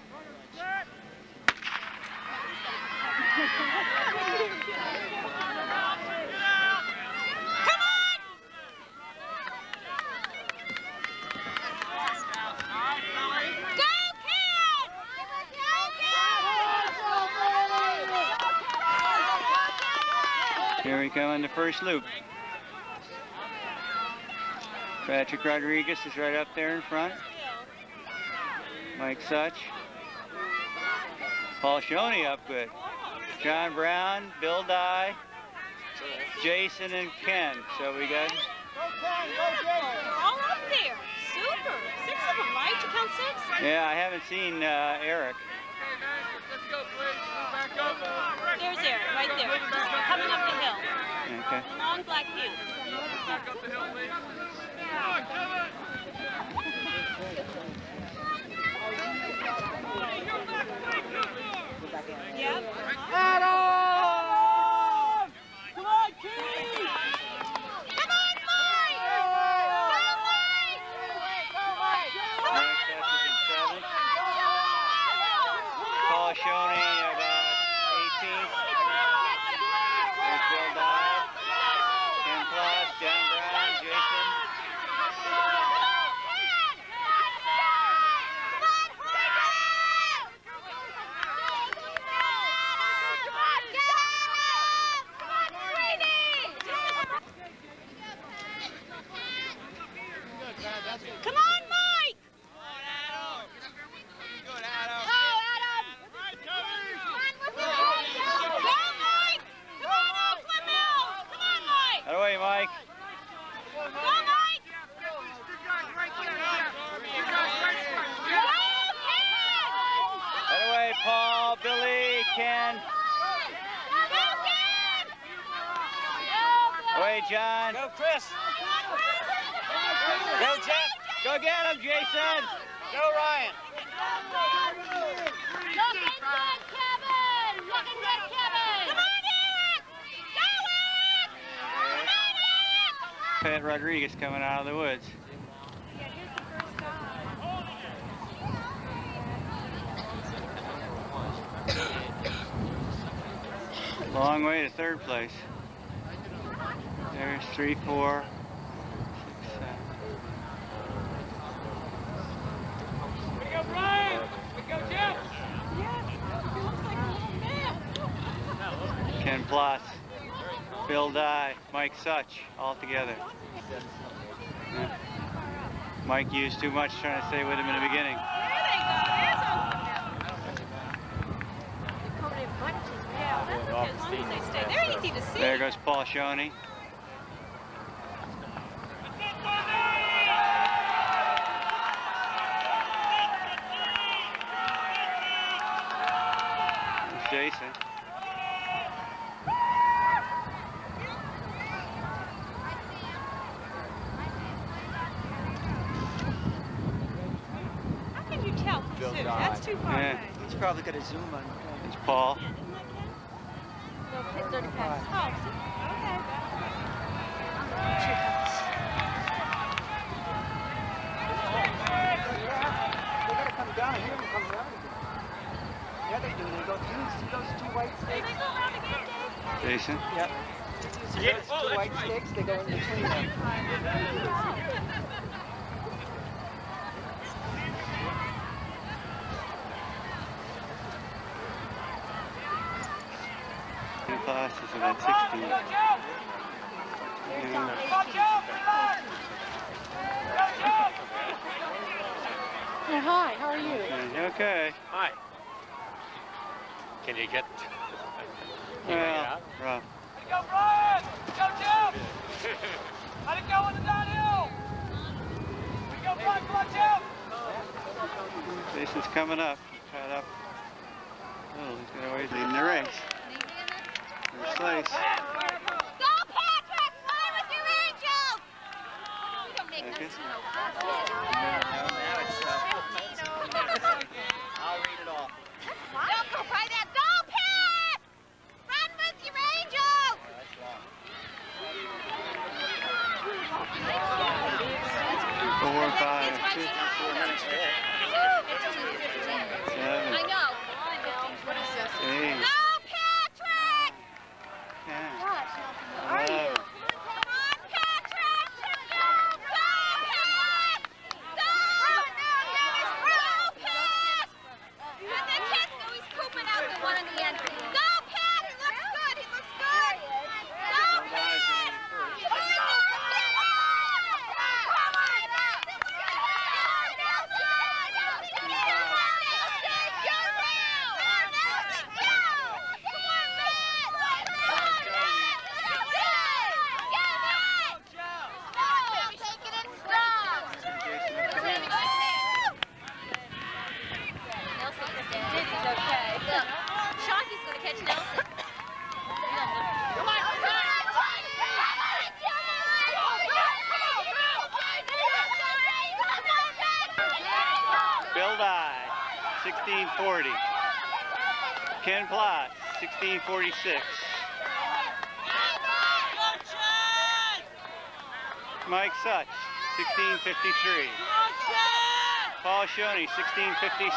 Here we go in the first loop. Patrick Rodriguez is right up there in front. Mike Such. Paul Shoney up good. John Brown, Bill Dye, Jason, and Ken. So we got... All up there. Super. 6 of them, right? You count 6? Yeah, I haven't seen Eric. There's Eric, right there. Just coming up the hill. Okay. Long black pants. Back up the hill, please. Yep. Adam! Come on, Keith! Come on, Mike! Go, Mike! Mike Such is in 7th. Paul Shoney about 18th. There's Bill Dye, Ken Ploss, John Brown, Jason. Come on, Mike! That way, Mike. That way, Paul, Billy, Ken. Away, John. Go, Chris! Go, Jeff. Go get him, Jason. Go, Ryan! Pat Rodriguez coming out of the woods. Long way to 3rd place. There's 3, 4, 6, 7. We go, Brian! We go, Jeff! Ken Ploss, Bill Dye, Mike Such, all together. Yeah. Mike used too much trying to stay with him in the beginning. They're easy to see. There goes Paul Shoney. Jason. How can you tell from Sue? That's too far Yeah. away. He's probably got a zoom on. It's Paul. No, hit 35. Oh, okay. They gotta come down here and come around again. Yeah, they do. They go through. See those 2 white sticks? They go around again, Dave? Jason. Yep. See those 2 white sticks? They go in between them. Ken Ploss is about 16. Hi, how are you? Okay. Hi. Can you get... Well, rough. Go, Brian! Go, Jeff! How'd it go on the downhill? We go, Brian, come on, Jeff! It's coming up. Tied up. Oh, he's got a ways leading the race. There's Slice. Go, Patrick! Fly with your angels! We don't make Okay. I'll read it off. Don't go by that. Go, Pat! Run with your angels! 4, 5, 6, 7, I know. 8, Go, Patrick! 10, 11. Come on, Patrick! Go, Pat! Go! Go, Pat! And then he's pooping out the one in the end. Go, Pat! He looks good. He looks good. Go, Pat! Shocky's gonna catch Nelson. Come on, Bill Dye, 1640. Ken Plott, 1646. Mike Such, 1653. Paul Shoney, 1656.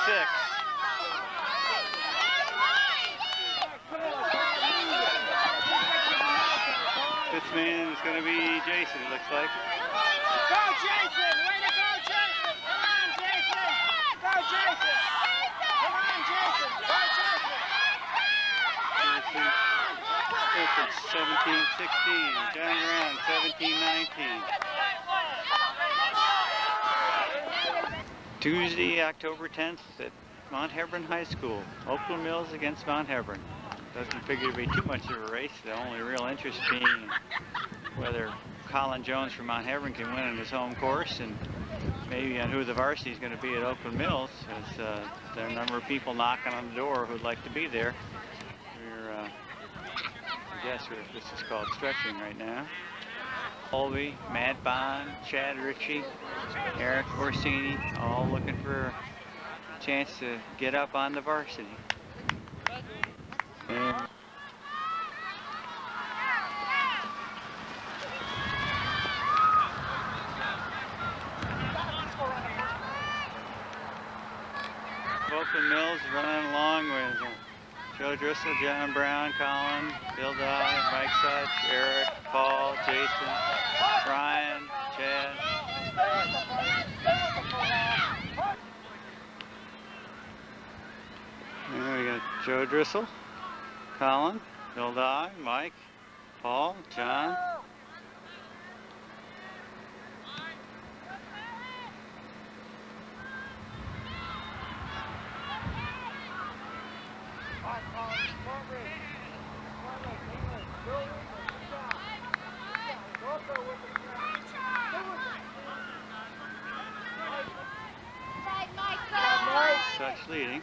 Fifth man is going to be Jason, it looks like. Go, Jason! Way to go, Jason! Come on, Jason! Go, Jason! Come on, Jason! Go, Jason! Jason, 1716. Johnny Brown, 1719. Tuesday, October 10th at Mount Hebron High School. Oakland Mills against Mount Hebron. Doesn't figure to be too much of a race. The only real interest being whether Colin Jones from Mount Hebron can win on his home course, and maybe on who the varsity is going to be at Oakland Mills, as there are a number of people knocking on the door who'd like to be there. We're, I guess this is called stretching right now. Colby, Matt Bond, Chad Ritchie, Eric Orsini, all looking for a chance to get up on the varsity. And Oakland Mills running along with Joe Driscoll, John Brown, Colin, Bill Dye, Mike Such, Eric, Paul, Jason, Brian, Chad. And we got Joe Driscoll, Colin, Bill Dye, Mike, Paul, John. Such leading.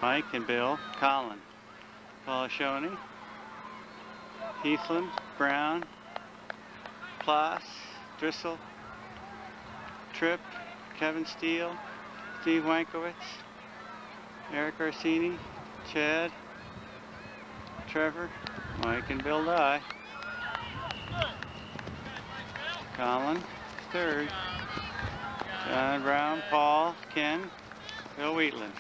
Mike and Bill, Colin, Paul Shoney, Heathland, Brown, Ploss, Driscoll, Tripp, Kevin Steele, Steve Wankowitz, Eric Orsini, Chad, Trevor, Mike and Bill Dye. Colin, third. John Brown, Paul, Ken, Bill Wheatland.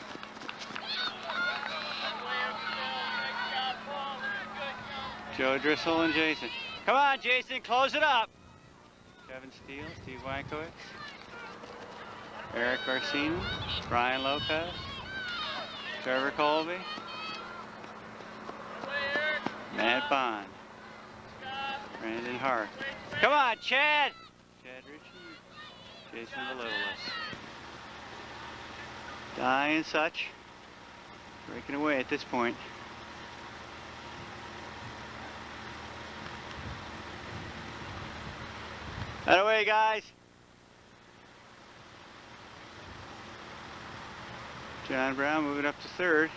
Joe Driscoll and Jason. Come on, Jason, close it up. Kevin Steele, Steve Wankowitz, Eric Orsini, Brian Lopez, Trevor Colby, Matt Bond, Brandon Hart. Come on, Chad! Chad Ritchie, Jason Valolis. Dye and Such, Breaking away at this point. That away, guys. John Brown moving up to third.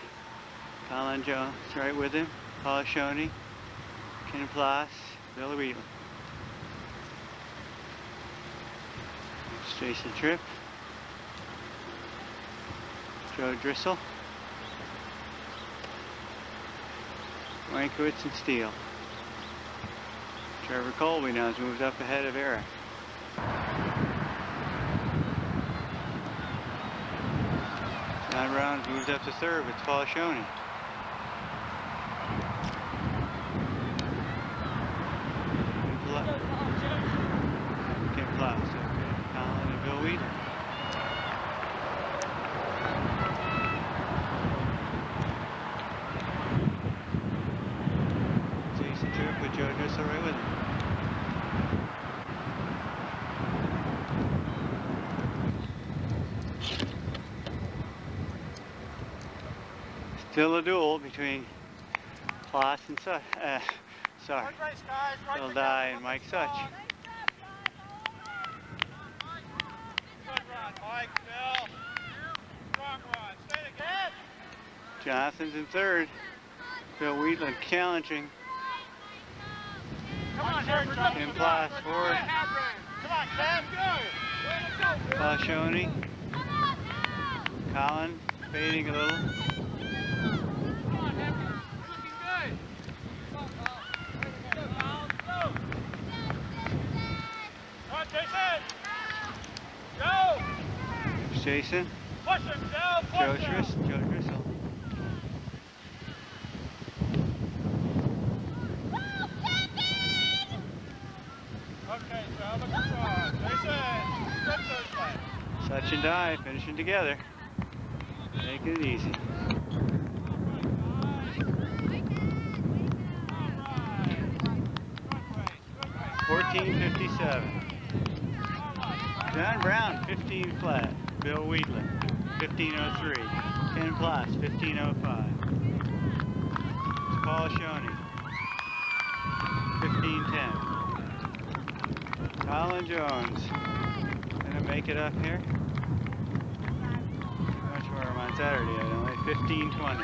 Colin Jones right with him. Paul Shoney, Ken Plas, Bill Wheatley. It's Jason Tripp. Joe Driscoll. Wankowitz and Steele. Trevor Colby now has moved up ahead of Eric. John Brown's moved up to third with Paul Shoney. Ken Plas, okay. Colin and Bill Wheaton. Jason Tripp with Joe Driscoll right with him. Still a duel between Plas and Bill Dye and Mike Such. Johnson's in third. Bill Wheatland challenging. Ken Plas fourth. Paul Shoney. Colin fading a little. Jason. Joe Driscoll. Such and Dye finishing together. Making it easy. .1457. John Brown, 15 flat. Bill Wheatland, 1503. Ken Plas, 1505. Paul Shoney, 1510. Colin Jones, gonna make it up here. How much more am I on Saturday? I don't know. 1520.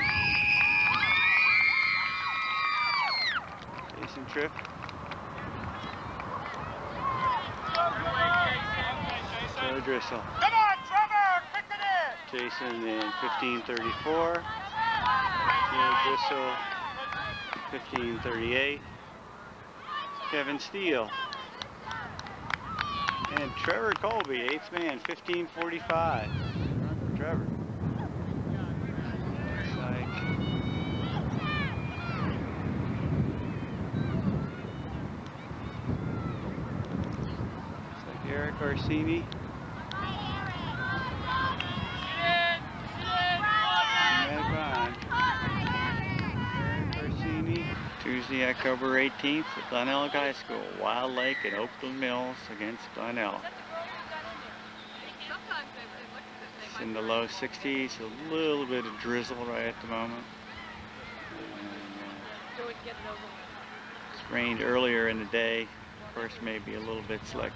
Jason Tripp. Joe Driscoll. Come on, Trevor! Kick it in! Jason in 1534. Joe Driscoll, 1538. Kevin Steele. And Trevor Colby, 8th man, 1545. Trevor. Looks like Eric Orsini. Tuesday, October 18th at Glenelg High School. Wild Lake and Oakland Mills against Glenelg. It's in the low 60s, a little bit of drizzle right at the moment. And, it's rained earlier in the day. Of course, maybe a little bit slick.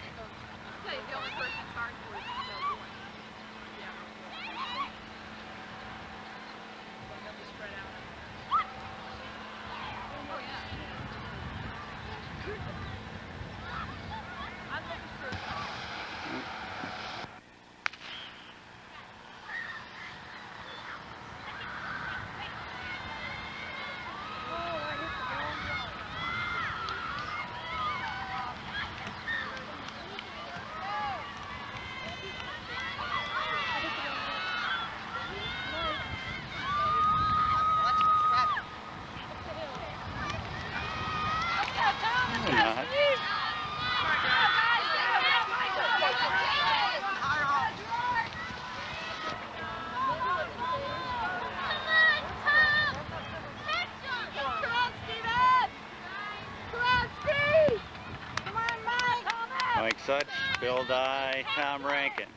Mike Such, Bill Dye, Tom Rankin. Go,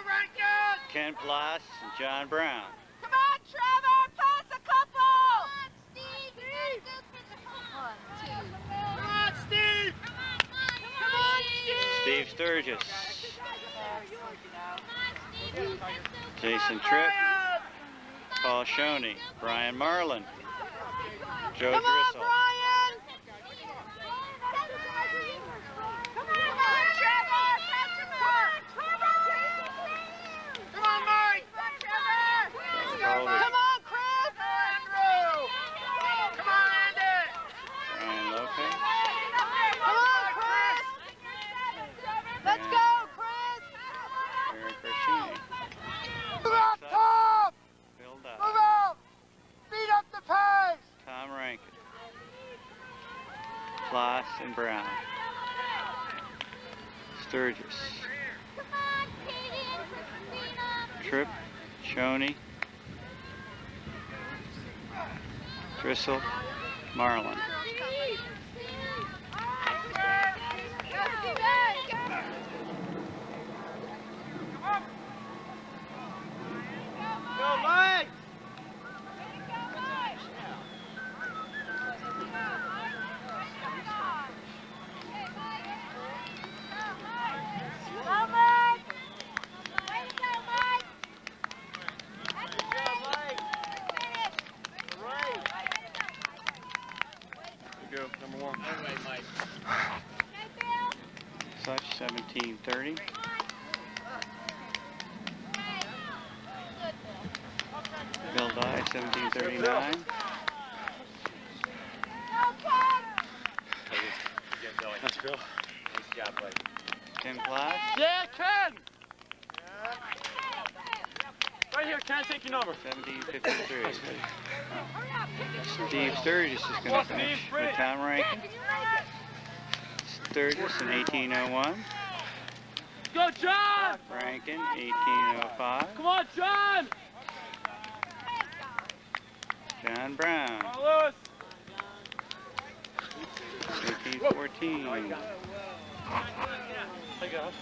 Rankin! Ken Plas and John Brown. Come on, Trevor, pass a couple! Come on, Steve! Come on, Steve! Come on, Steve! Steve Sturgis. Jason Tripp. Paul Shoney. Brian Marlin. Joe Come on, Driscoll. Brian! Come on, Trevor! Come on, Mike! Come on, Chris! Come on, Andy! Brian Lopez. Come on, Chris! Let's go, Chris! Eric Rashini. Move up, Tom! Bill Dye. Move up! Speed up the pace! Tom Rankin. Plas and Brown. Sturgis. Tripp, Shoney, Driscoll, Marlin. Go, Mike! Go, number one. Such 17:30. Bill Dye 17:39. That's Bill. Nice job, buddy. Ken Plas. Yeah, Ken! Right here, Ken, take your number. 17:53. Steve Sturgis is going to finish with Tom Rankin. Sturgis in 18:01. Go, John! Rankin 18:05. Come on, John! John Brown Come on, Lewis! 18:14. Hey, guys. Hey, guys.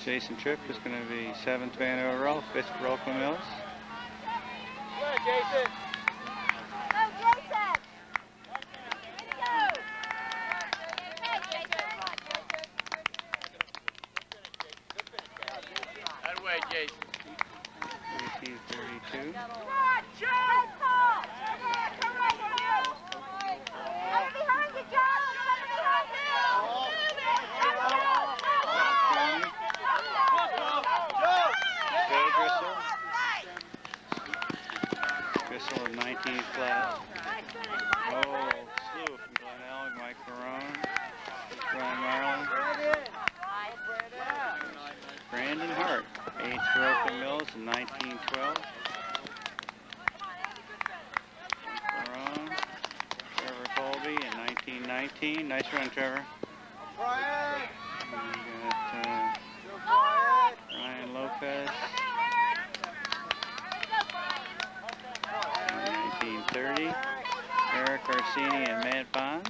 Jason Tripp is going to be 7th man overall, 5th for Oakland Mills. Go ahead, Jason. That way, Jason. 18:32. Driscoll of 19th class. Oh, slew from Glen Elg, Mike Barone, Brian Marlin. Brandon Hart, 8th for Oakland Mills in 1912. Barone, Trevor Colby in 1919. Nice run, Trevor. Brian! We got Ryan Lopez. 1930. Eric Orsini and Matt Bond.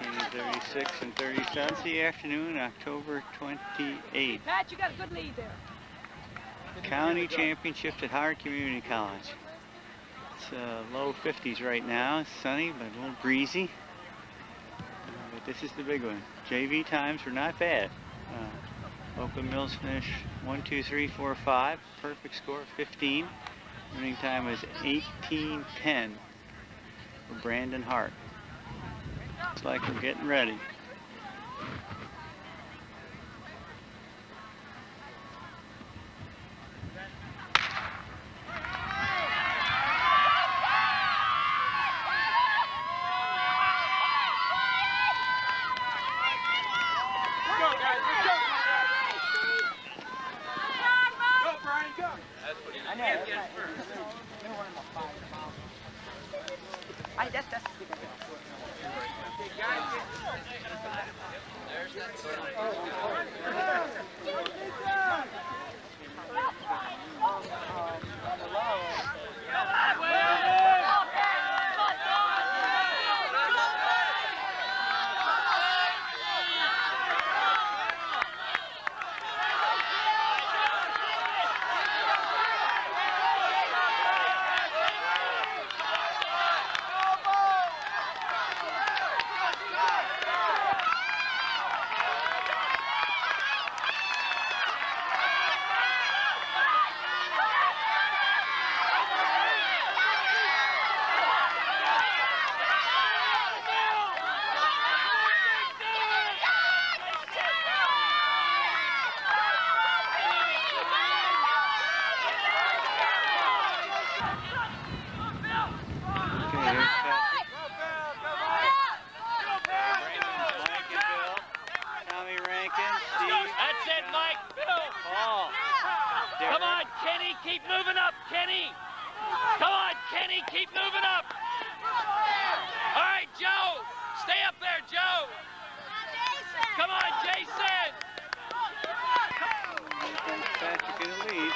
1936 and 37. The afternoon, October 28th. Pat, you got a good lead there. County Championships at Howard Community College. It's low 50s right now. It's sunny, but a little breezy. But this is the big one. JV times were not bad. Oakland Mills finished 1, 2, 3, 4, 5. Perfect score, 15. Winning time was 18:10 for Brandon Hart. Looks like we're getting ready. here's Patrick. Mike and Bill. Tommy Rankin. Steve. That's it, Mike. Bill. Paul. Derek. Come on, Kenny. Keep moving up, Kenny. Come on, Kenny. Keep moving up. All right, Joe. Stay up there, Joe. Come on, Jason. Patrick in the lead.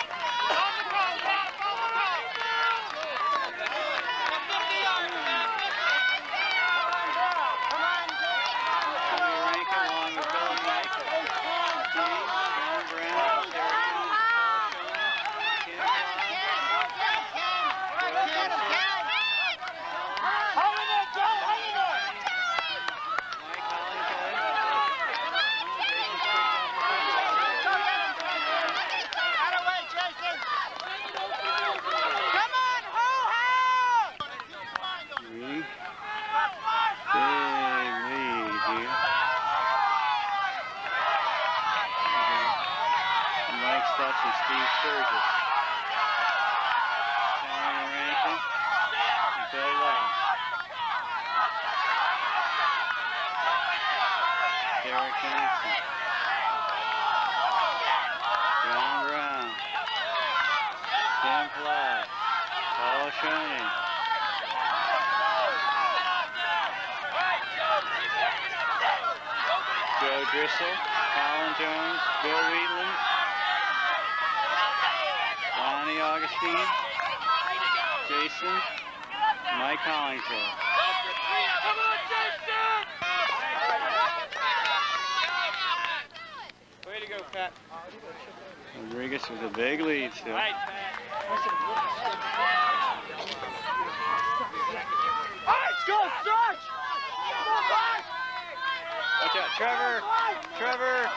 Steve Sturgis. Tommy Rankin. And Bill Love. Derek Johnson. John Brown. Tim Platt. Paul Shoney. Joe Driscoll. Colin Jones. Bill Wheatland. Ronnie Augustine, Jason, Mike Hollingsworth. Way to go, Pat. Rodriguez with a big lead still. Right. Go, Sarge! Watch out, Trevor! Trevor!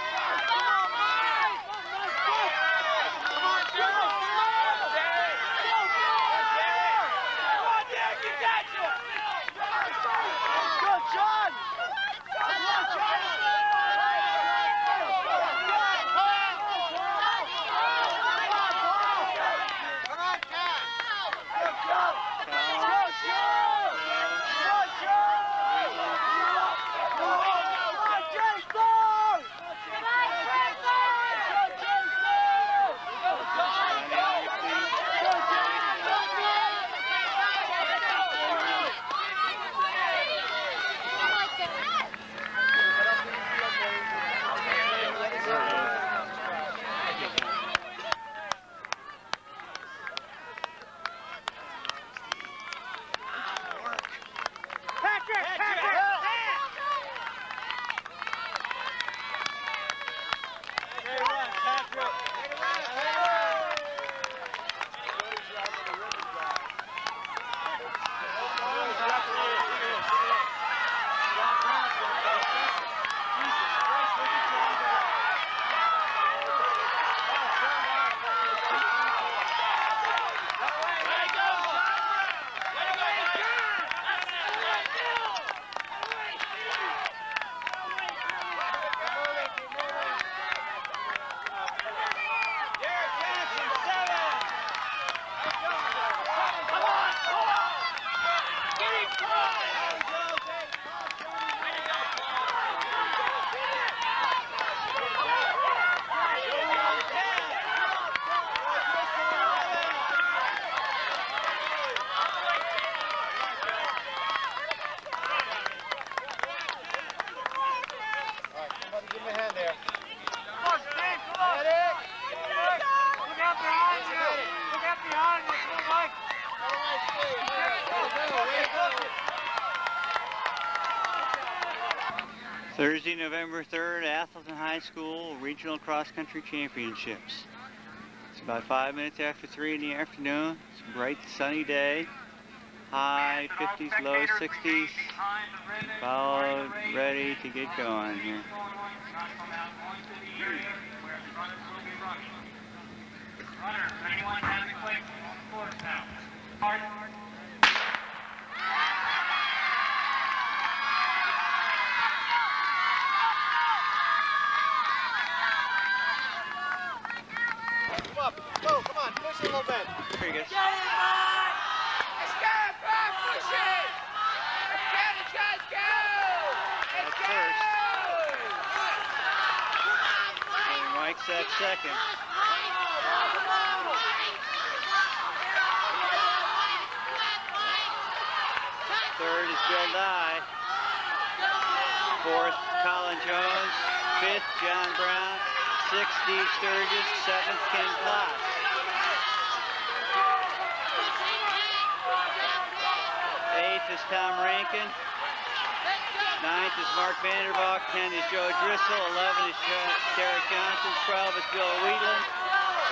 Thursday, November 3rd, Athelton High School Regional Cross Country Championships. It's about 5 minutes after 3 in the afternoon. It's a bright, sunny day. High 50s, low 60s. About ready to get going here. Go, come on, push it a little bit. Here you go. Get it, Mike! Let's go! takes second. Third is Bill Dye. Fourth, Colin Jones. Fifth, John Brown. Sixth, Steve Sturgis. Seventh, Ken Kloss. Eighth is Tom Rankin. Ninth is Mark Vanderbach. 10 is Joe Driscoll. 11 is Derek Johnson. 12 is Bill Wheatland.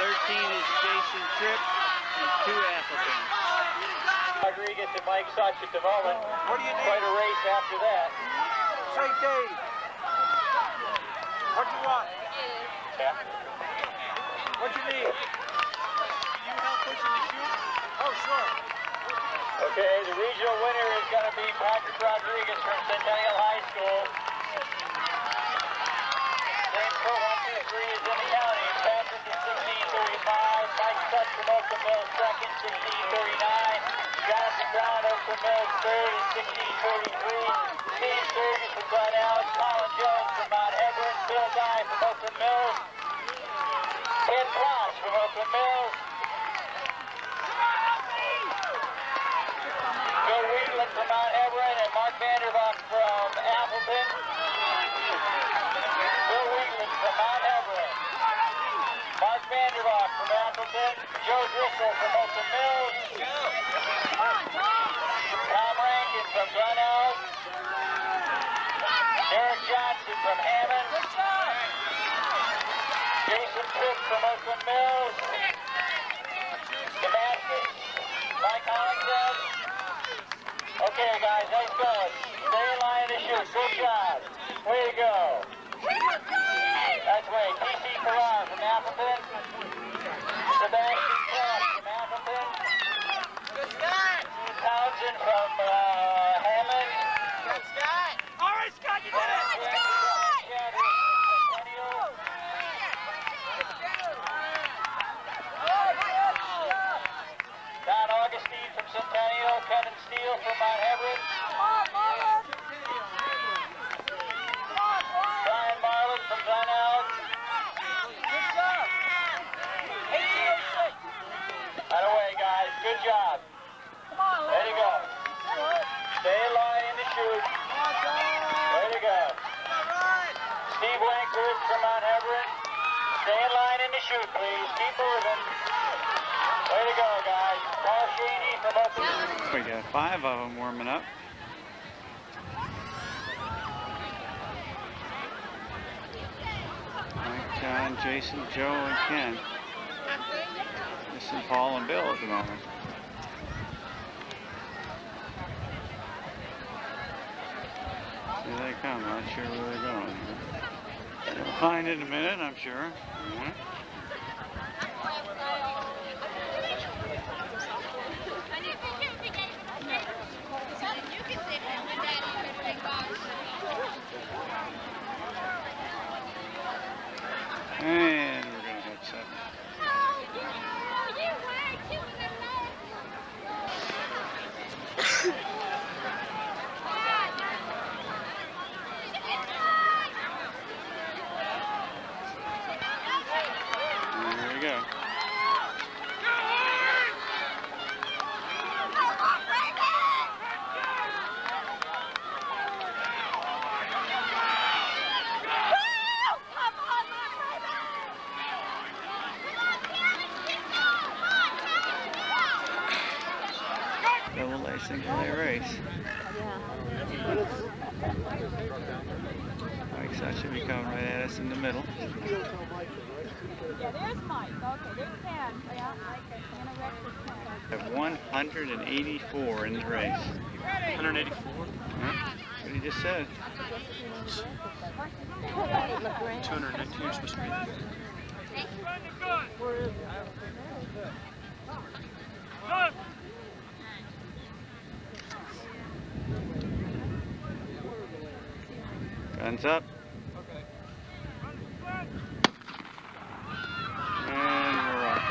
13 is Jason Tripp. And 2 Appleton. Rodriguez and Mike Such at the moment. What do you need? Quite a race after that. Say, Dave. What do you want? What do you need? Can you help pushing the chute? Oh, sure. Okay, the regional winner is going to be Patrick Rodriguez from Centennial High School. Same for 1, 2, 3 is in the county. Patrick is 16:35. Mike Such from Oakland Mills second, 16:39. Jonathan Brown, Oakland Mills third is 16:43. Steve Sturgis from Glen Allen. Colin Jones from Mount Hebron. Bill Dye from Oakland Mills. Ken Kloss from Oakland Mills. Bill Wheatland from Mount Hebron and Mark Vanderbach from Appleton. Bill Wheatland from Mount Hebron. Mark Vanderbach from Appleton. Joe Driscoll from Oakland Mills. Tom Rankin from Glen Allen. Derek Johnson from Hammond. Jason Tripp from Oakland Mills. Damascus. Mike Hollingshead. Okay, guys, nice going. Stay in line to shoot. Good job. Way to go. That's way. T.C. Farrar from Appleton. Sebastian Clark from Appleton. Steve Townsend from Hammond. All right, Scott, you did it! Don Augustine from Centennial. Kevin Steele from Mount Hebron. Brian Marlin from Glen Allen. Right away, guys. Good job. There you go. Stay in line in the chute. Way to go. Steve Wankwith from Mount Hebron. Stay in line in the chute, please. Keep moving. Way to go, guys. Paul Shaney from Oakland. We got 5 of them warming up. Mike, John, Jason, Joe, and Ken. Missing Paul and Bill at the moment. Here they come. I'm not sure where they're going. They'll find in a minute, I'm sure. And we're going to hit 7. There we go. Double A, single A race. Mike Such should be coming right at us in the middle. Yeah, there's Mike. Okay, there's Ken. Yeah, Mike and Rex is Ken. Have 184 in the race. 184? Huh? What he just said. 219 you're supposed to be. Guns up. And we're off.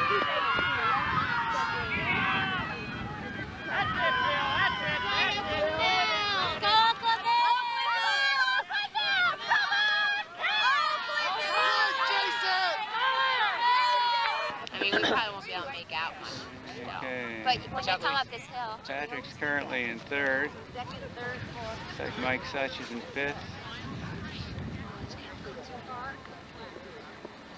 when you come up this hill. Patrick's currently in third. Second, third, fourth. Looks like Mike Such is in fifth.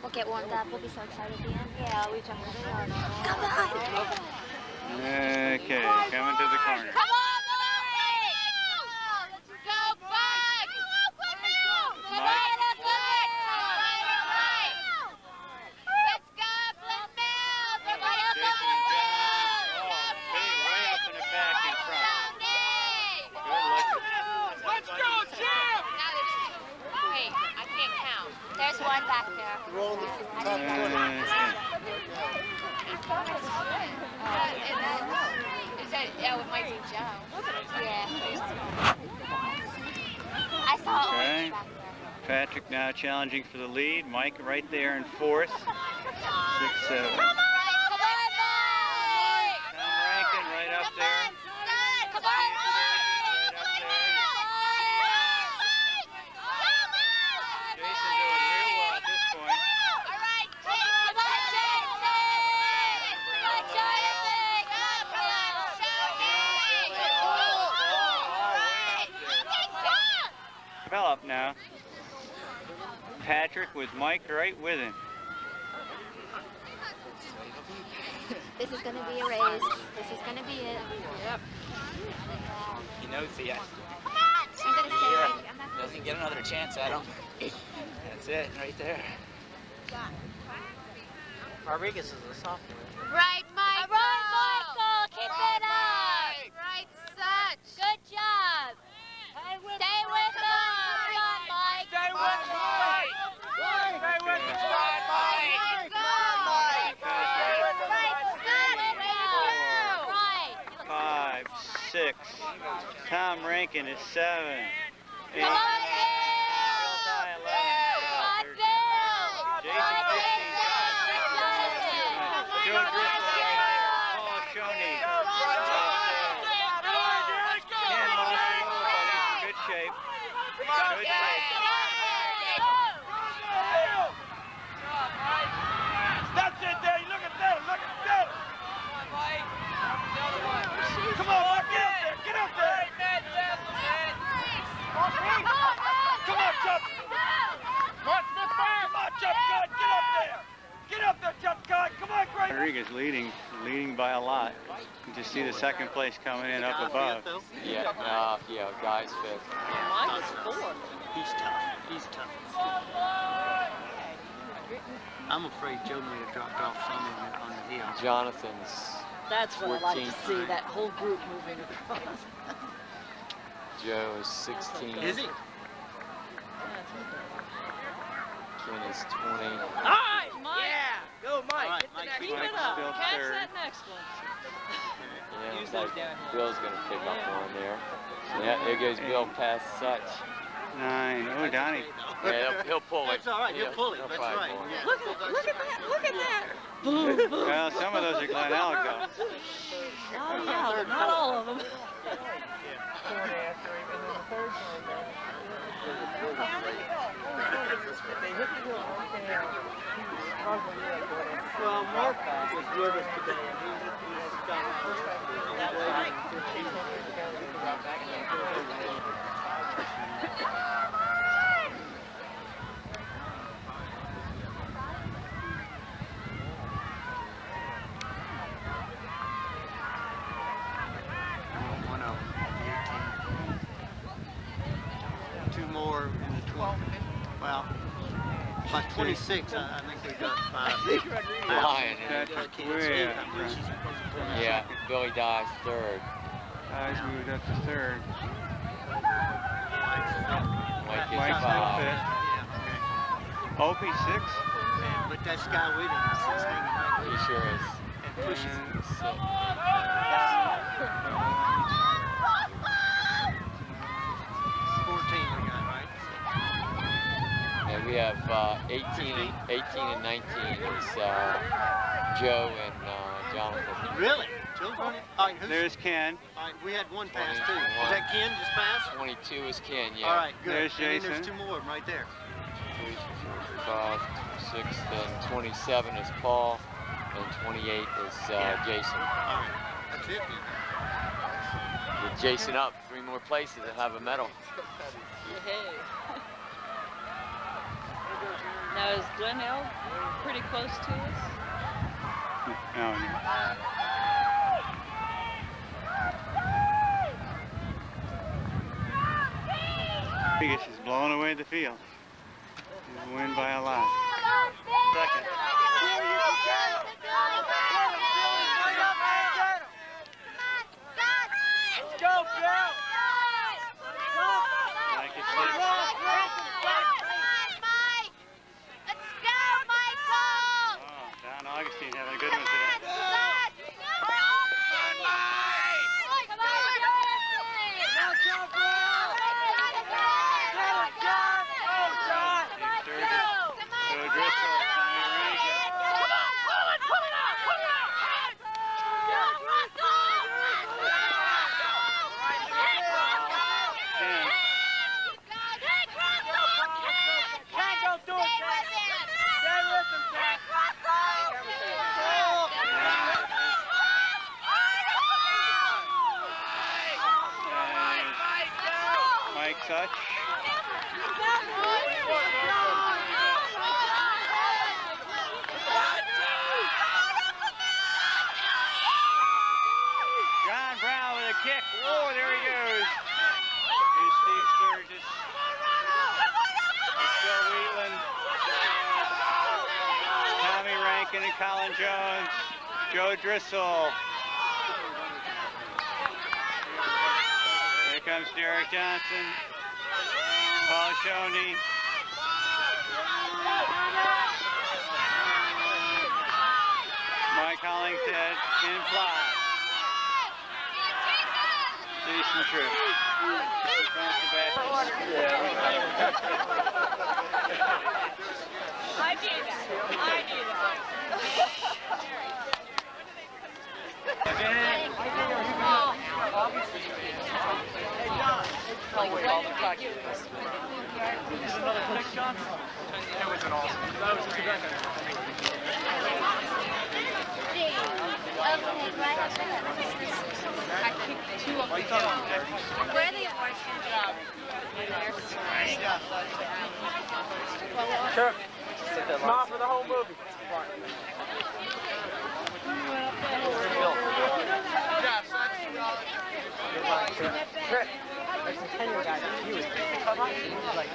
We'll get warmed up. We'll be so excited at the end. Yeah, we jump really hard. Come on! Okay, coming to the corner. Come on, boys! Let's go, Buck! Come on, let's go! Let's go, Blue Mills! We're going to the Mills! Way up in the back in front. Good looking. Let's go, Jim! Now there's two. Wait, I can't count. There's one back there. Roll the top Yeah, it might be Joe. Yeah. I saw Okay. Orange back there. Patrick now challenging for the lead. Mike right there in fourth. 6-7. Come on, Mike! Tom Rankin right up there. Come on, Mike! Jason doing real well at this point. All right, Jason! Come on, Jason! Come on, Jonathan! Come on, Jonathan! Philip now. Patrick with Mike right with him. This is going to be a race. This is going to be it. Yep. He knows the I'm going to stay right. I'm not doesn't get another chance at him. That's it, right there. Rodriguez is a sophomore. Right, Michael! Right, Michael! Keep it up! Right, Such! Good job! Stay with them! Come on, Mike! Stay with us, Mike! Stay with us, Mike! Right, 5, 6. Tom Rankin is 7. 8. Come on, Jason 15. Joe Driscoll right there. Paul Shoney. Ken Monson, but he's in good shape. Good shape. That's it, Daddy. Look at that. Look at that. Come on, Mike. Get up there. Come on, Chuck. Come on, Chuck. God, get up there. Get up there, Chuck. God. Come on, Greg. Rodriguez leading by a lot. You can just see the second place coming in up above. Yeah, guys fifth. Mine is 4. He's tough. He's tough. I'm afraid Joe may have dropped off some on the hill. Jonathan's That's what I like to 14th. see, that whole group moving across. Joe is 16. Is he? Ken is 20. All right, Mike. Yeah. Go, Mike. All right, Get the Mike, next keep one. it up. Still Catch third. that next one. Yeah, Use looks like those down here. Bill's going to pick up one there. Yeah, there goes Bill past Such. 9. Oh, Donnie. Yeah, he'll pull it. That's all right. He'll pull it. He'll That's probably right. pull it. Yeah. Look at that. Look at that. Boom, boom. Well, some of those are Glen Elko. Oh, yeah, not all of them. Well, Mark was with us today. Two more in the 12. Well, by 26, I think we got 5. Lion. Patrick way up front. Yeah, Billy Dye's third. Guys moved up to third. Mike is Mike's still 5. fifth. Opie 6. But that Sky Williams is hanging right He there sure is. and pushing. And 14 we got, right? And we have 18 and 19 is Joe and Jonathan. Really? Joe's running? All right, who's, there's Ken. all right, we had one pass, 20, too. Is that Ken just passed? 22 is Ken, yeah. All right, good. There's And then Jason. there's 2 more of them right there. 3, 4, 5, 6, then 27 is Paul, and 28 is Jason. All right. Get Jason up 3 more places to have a medal. Now, is Glenelg pretty close to us? No. Vegas is blowing away the field. He's win by a lot. Second. Let's go, Bill! Like it's Don Augustine having a good one today. Such. John Brown with a kick. Oh, there he goes. Here's Steve Sturgis. Phil Wheatland. Tommy Rankin and Colin Jones. Joe Driscoll. Here comes Derek Johnson. Paul Shoney. Mike Hollingshead, Tim Fly. Jason Tripp. I knew that. Like, with all the calculus. Is another pick, John? It was an awesome. That was just a record. I kicked 2 of the Where are the awards going to Sure. Smile for the whole movie. There's some tenure guys. He was like,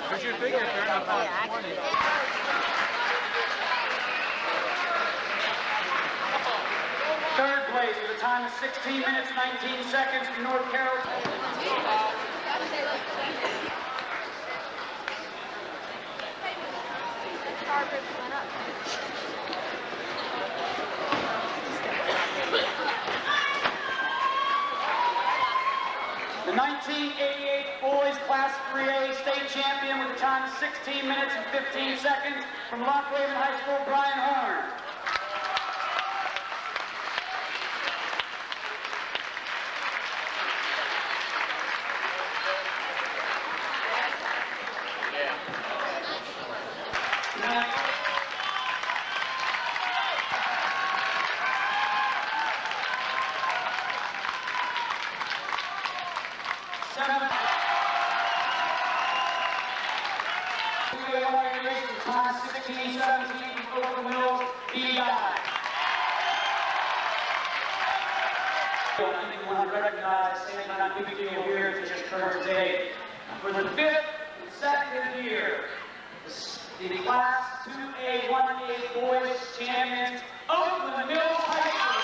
who's your figure? Third place with a time of 16 minutes, 19 seconds for North Carolina. The 1988 boys class 3A state champion with a time of 16 minutes and 15 seconds from Lockhaven High School, Brian Horn. For the 5th consecutive year, the Class 2A, 1A boys champions, Oakland Mills High School.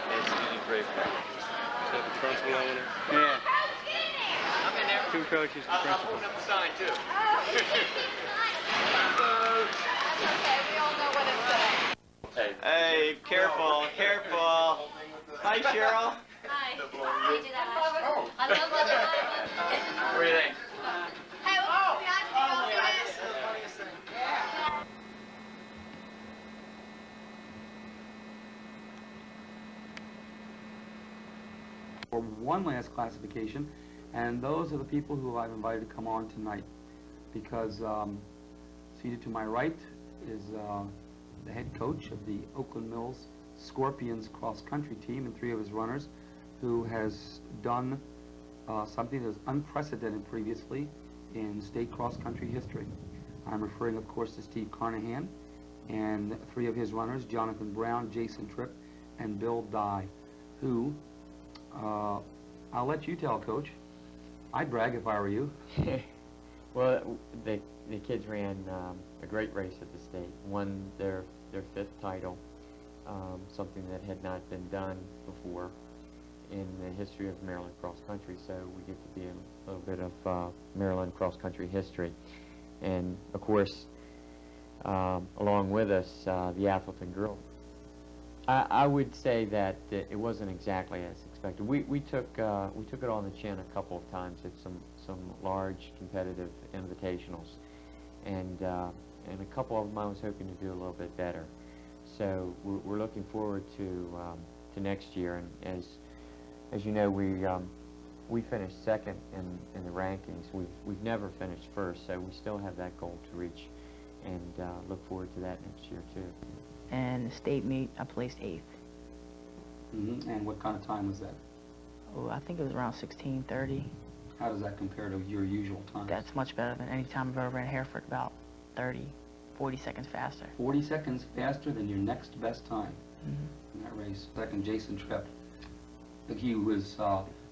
It's really great practice. coach is the principal. I'll put up the sign too. Okay, we all know what it says. Hey, careful, careful. Hi, Cheryl. Hi. I did that last year. I love that. What do you think? Hey, what's behind you? For one last classification, and those are the people who I've invited to come on tonight, because seated to my right is the head coach of the Oakland Mills Scorpions cross-country team and 3 of his runners, who has done something that is unprecedented previously in state cross-country history. I'm referring, of course, to Steve Carnahan and 3 of his runners, Jonathan Brown, Jason Tripp, and Bill Dye, who, I'll let you tell, Coach. I'd brag if I were you. Well, the kids ran a great race at the state, won their 5th title, something that had not been done before in the history of Maryland cross country, so we get to be in a little bit of Maryland cross country history. And of course, along with us, the Appleton girls. I would say that it wasn't exactly as expected. We took it on the chin a couple of times at some large competitive invitationals, and a couple of them I was hoping to do a little bit better. So we're looking forward to next year. And as you know, we finished second in the rankings. We've never finished first, so we still have that goal to reach, and look forward to that next year too. And the state meet, I placed 8th. Mm-hmm. And what kind of time was that? Oh, I think it was around 16:30. How does that compare to your usual time? That's much better than any time I've ever ran Hereford, about 30, 40 seconds faster. 40 seconds faster than your next best time in that race. Second, Jason Tripp. He was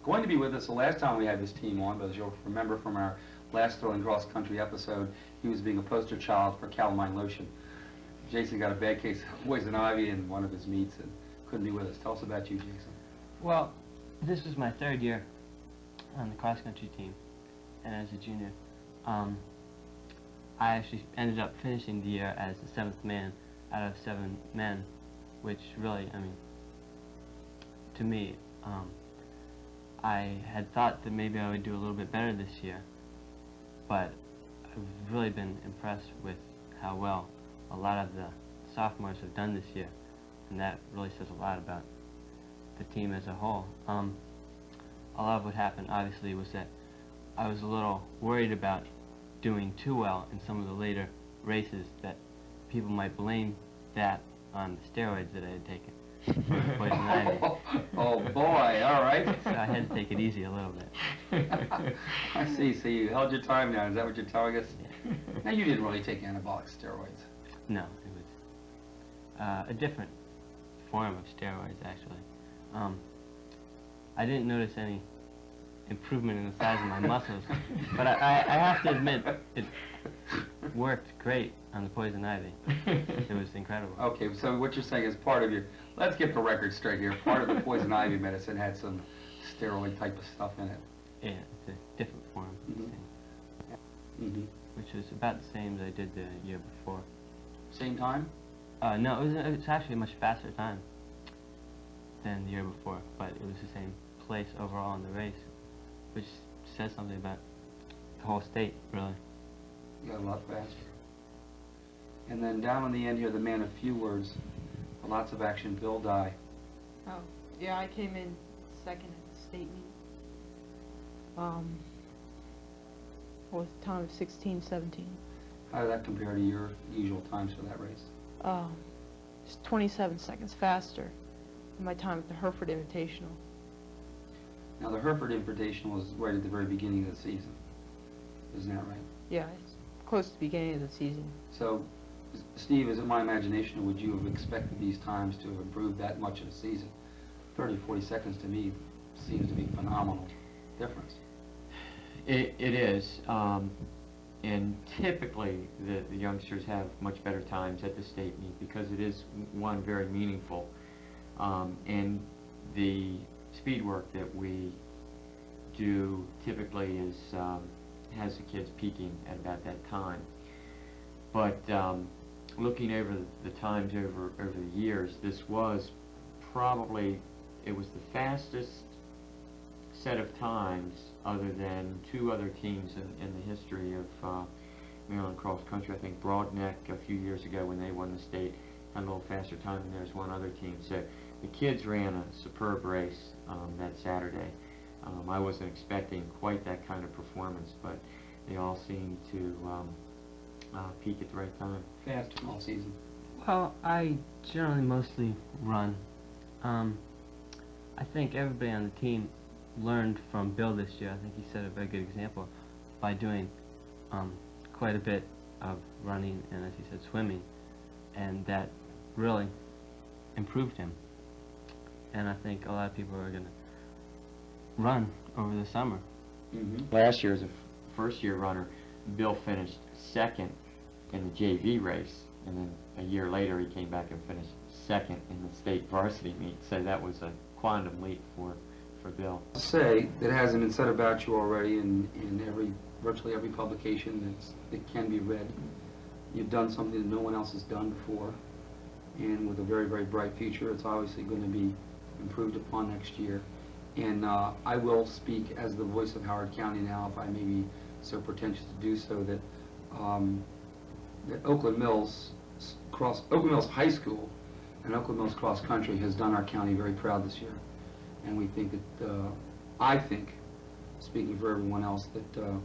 going to be with us the last time we had this team on, but as you'll remember from our last Throwing Cross Country episode, he was being a poster child for calamine lotion. Jason got a bad case of poison ivy in one of his meets and couldn't be with us. Tell us about you, Jason. Well, this was my 3rd year on the cross-country team, and as a junior, I actually ended up finishing the year as the 7th man out of 7 men, which really, I mean, to me, I had thought that maybe I would do a little bit better this year, but I've really been impressed with how well a lot of the sophomores have done this year, and that really says a lot about the team as a whole. A lot of what happened, obviously, was that I was a little worried about doing too well in some of the later races, that people might blame that on the steroids that I had taken. Poison ivy. Oh boy, all right. So I had to take it easy a little bit. I see, so you held your time down, is that what you're telling us? Yeah. Now you didn't really take anabolic steroids. No, it was a different form of steroids, actually. I didn't notice any improvement in the size of my muscles, but I have to admit, it worked great on the poison ivy. It was incredible. Okay, so what you're saying is part of your, let's get the record straight here, part of the poison ivy medicine had some steroid type of stuff in it. Yeah, it's a different form, which was about the same as I did the year before. Same time? No, it was actually a much faster time than the year before, but it was the same place overall in the race, which says something about the whole state, really. You got a lot faster. And then down on the end here, the man of few words, lots of action, Bill Dye. Oh, yeah, I came in 2nd at the state meet. With a time of 16:17. How did that compare to your usual times for that race? It's 27 seconds faster than my time at the Hereford Invitational. Now the Hereford Invitational was right at the very beginning of the season. Isn't that right? Yeah, it's close to the beginning of the season. So, Steve, is it my imagination, or would you have expected these times to have improved that much in a season? 30, 40 seconds to me seems to be a phenomenal difference. It is, and typically the youngsters have much better times at the state meet because it is, one, very meaningful, and the speed work that we do typically is has the kids peaking at about that time. But looking over the times over the years, this was probably, it was the fastest set of times other than two other teams in the history of Maryland cross country. I think Broadneck a few years ago when they won the state had a little faster time, and there's one other team. So the kids ran a superb race that Saturday. I wasn't expecting quite that kind of performance, but they all seemed to peak at the right time. Fast all season. Well, I generally mostly run. I think everybody on the team learned from Bill this year. I think he set a very good example by doing quite a bit of running and, as he said, swimming, and that really improved him. And I think a lot of people are going to run over the summer. Last year, as a first-year runner, Bill finished second in the JV race, and then a year later he came back and finished second in the state varsity meet. So that was a quantum leap for Bill. Say that hasn't been said about you already in virtually every publication that can be read. You've done something that no one else has done before, and with a very, very bright future. It's obviously going to be improved upon next year. And I will speak as the voice of Howard County now, if I may be so pretentious to do so, that that Oakland Mills High School and Oakland Mills Cross Country has done our county very proud this year. And we think that, I think, speaking for everyone else, that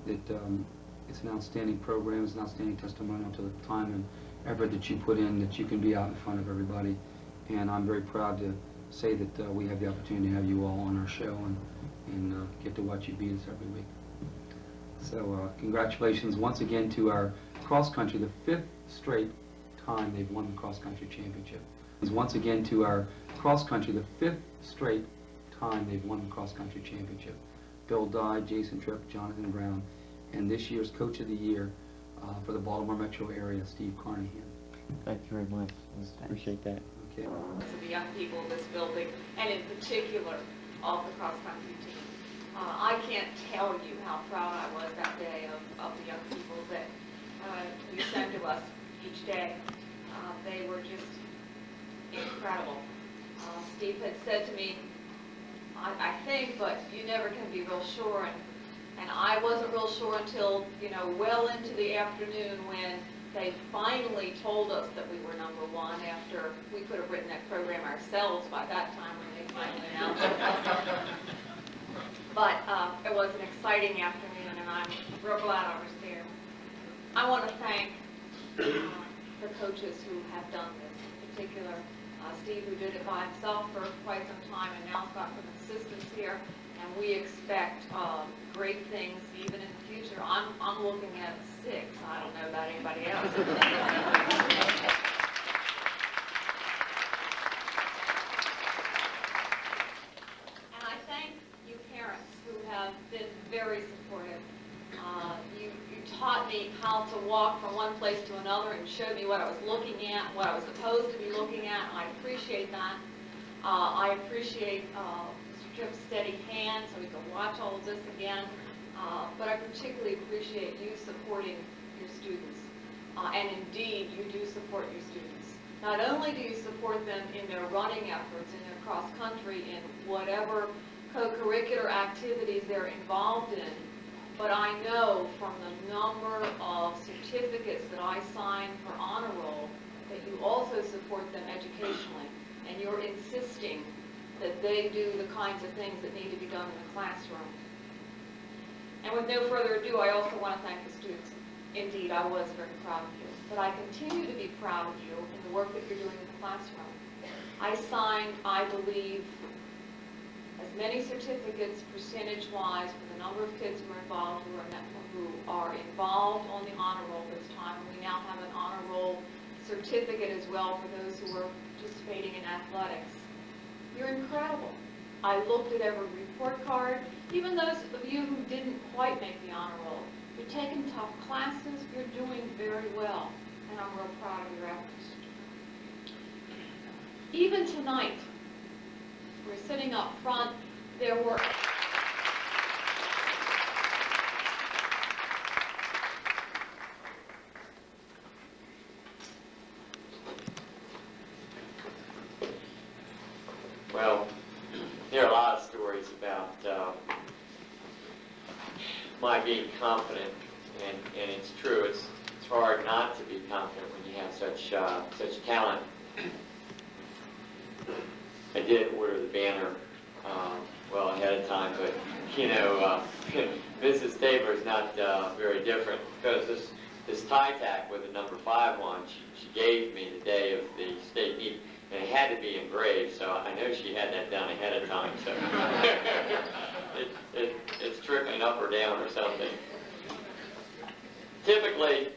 it's an outstanding program, it's an outstanding testimonial to the time and effort that you put in, that you can be out in front of everybody. And I'm very proud to say that we have the opportunity to have you all on our show and get to watch you beat us every week. So congratulations once again to our cross country, the 5th straight time they've won the cross country championship. Once again to our cross country, the 5th straight time they've won the cross country championship. Bill Dye, Jason Tripp, Jonathan Brown, and this year's Coach of the Year for the Baltimore metro area, Steve Carnahan. Thank you very much. Appreciate that. Okay. To the young people of this building, and in particular of the cross-country team. I can't tell you how proud I was that day of the young people that you send to us each day. They were just incredible. Steve had said to me, I think, but you never can be real sure, and I wasn't real sure until, well into the afternoon when they finally told us that we were #1 after we could have written that program ourselves by that time when they finally announced it. But it was an exciting afternoon, and I'm real glad I was there. I want to thank the coaches who have done this, in particular Steve, who did it by himself for quite some time, and now has got some assistants here, and we expect great things even in the future. I'm looking at 6. I don't know about anybody else. And I thank you parents who have been very supportive. You taught me how to walk from one place to another and showed me what I was looking at, what I was supposed to be looking at. I appreciate that. I appreciate Mr. Tripp's steady hand so we can watch all of this again. But I particularly appreciate you supporting your students. And indeed, you do support your students. Not only do you support them in their running efforts, in their cross-country, in whatever co-curricular activities they're involved in, but I know from the number of certificates that I sign for honor roll that you also support them educationally, and you're insisting that they do the kinds of things that need to be done in the classroom. And with no further ado, I also want to thank the students. Indeed, I was very proud of you, but I continue to be proud of you in the work that you're doing in the classroom. I signed, I believe, as many certificates percentage-wise for the number of kids who are involved, who are involved on the honor roll this time. And we now have an honor roll certificate as well for those who are participating in athletics. You're incredible. I looked at every report card, even those of you who didn't quite make the honor roll. You're taking tough classes, you're doing very well, and I'm real proud of your efforts. Even tonight, we're sitting up front, there were my being confident, and it's true. It's hard not to be confident when you have such talent. I did order the banner well ahead of time, but you know, Mrs. Tabor is not very different, because this tie tack with the number 5 on, she gave me the day of the state meet, and it had to be engraved, so I know she had that done ahead of time. So it's trickling up or down or something. Typically,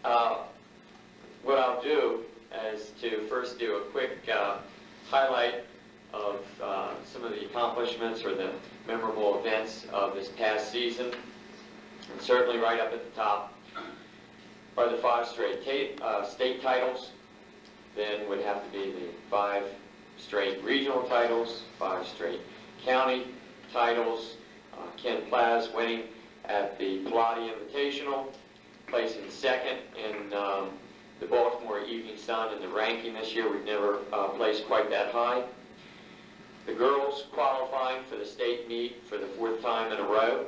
what I'll do is to first do a quick highlight of some of the accomplishments or the memorable events of this past season. And certainly right up at the top are the 5 straight state titles. Then would have to be the 5 straight regional titles, 5 straight county titles. Ken Plaz winning at the Pilates Invitational, placing 2nd in the Baltimore Evening Sun in the ranking this year. We've never placed quite that high. The girls qualifying for the state meet for the 4th time in a row.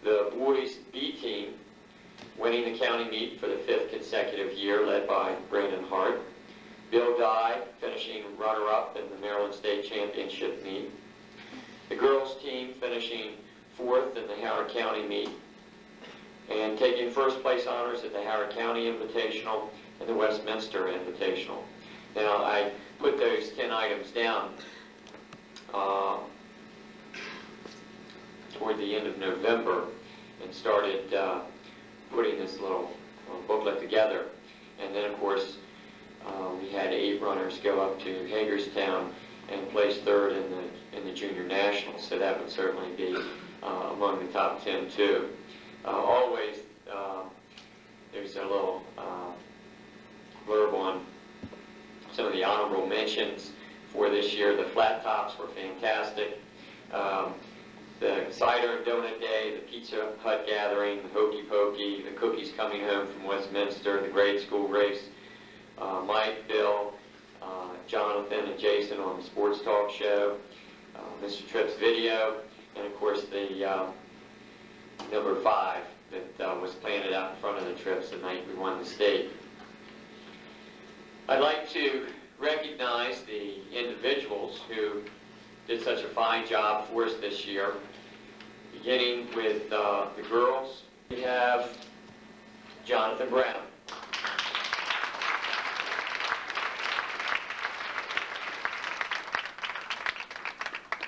The boys B team winning the county meet for the 5th consecutive year, led by Brandon Hart. Bill Dye finishing runner-up in the Maryland State Championship meet. The girls team finishing 4th in the Howard County meet, and taking 1st place honors at the Howard County Invitational and the Westminster Invitational. Now, I put those 10 items down toward the end of November and started putting this little booklet together. And then, of course, we had 8 runners go up to Hagerstown and place 3rd in the Junior Nationals, so that would certainly be among the top 10 too. Always, there's a little blurb on some of the honorable mentions for this year. The flat tops were fantastic. The cider and donut day, the Pizza Hut gathering, the hokey pokey, the cookies coming home from Westminster, the grade school race, Mike, Bill, Jonathan, and Jason on the Sports Talk Show, Mr. Tripp's video, and of course the number 5 that was planted out in front of the Trips the night we won the state. I'd like to recognize the individuals who did such a fine job for us this year. Beginning with the girls, we have Jonathan Brown.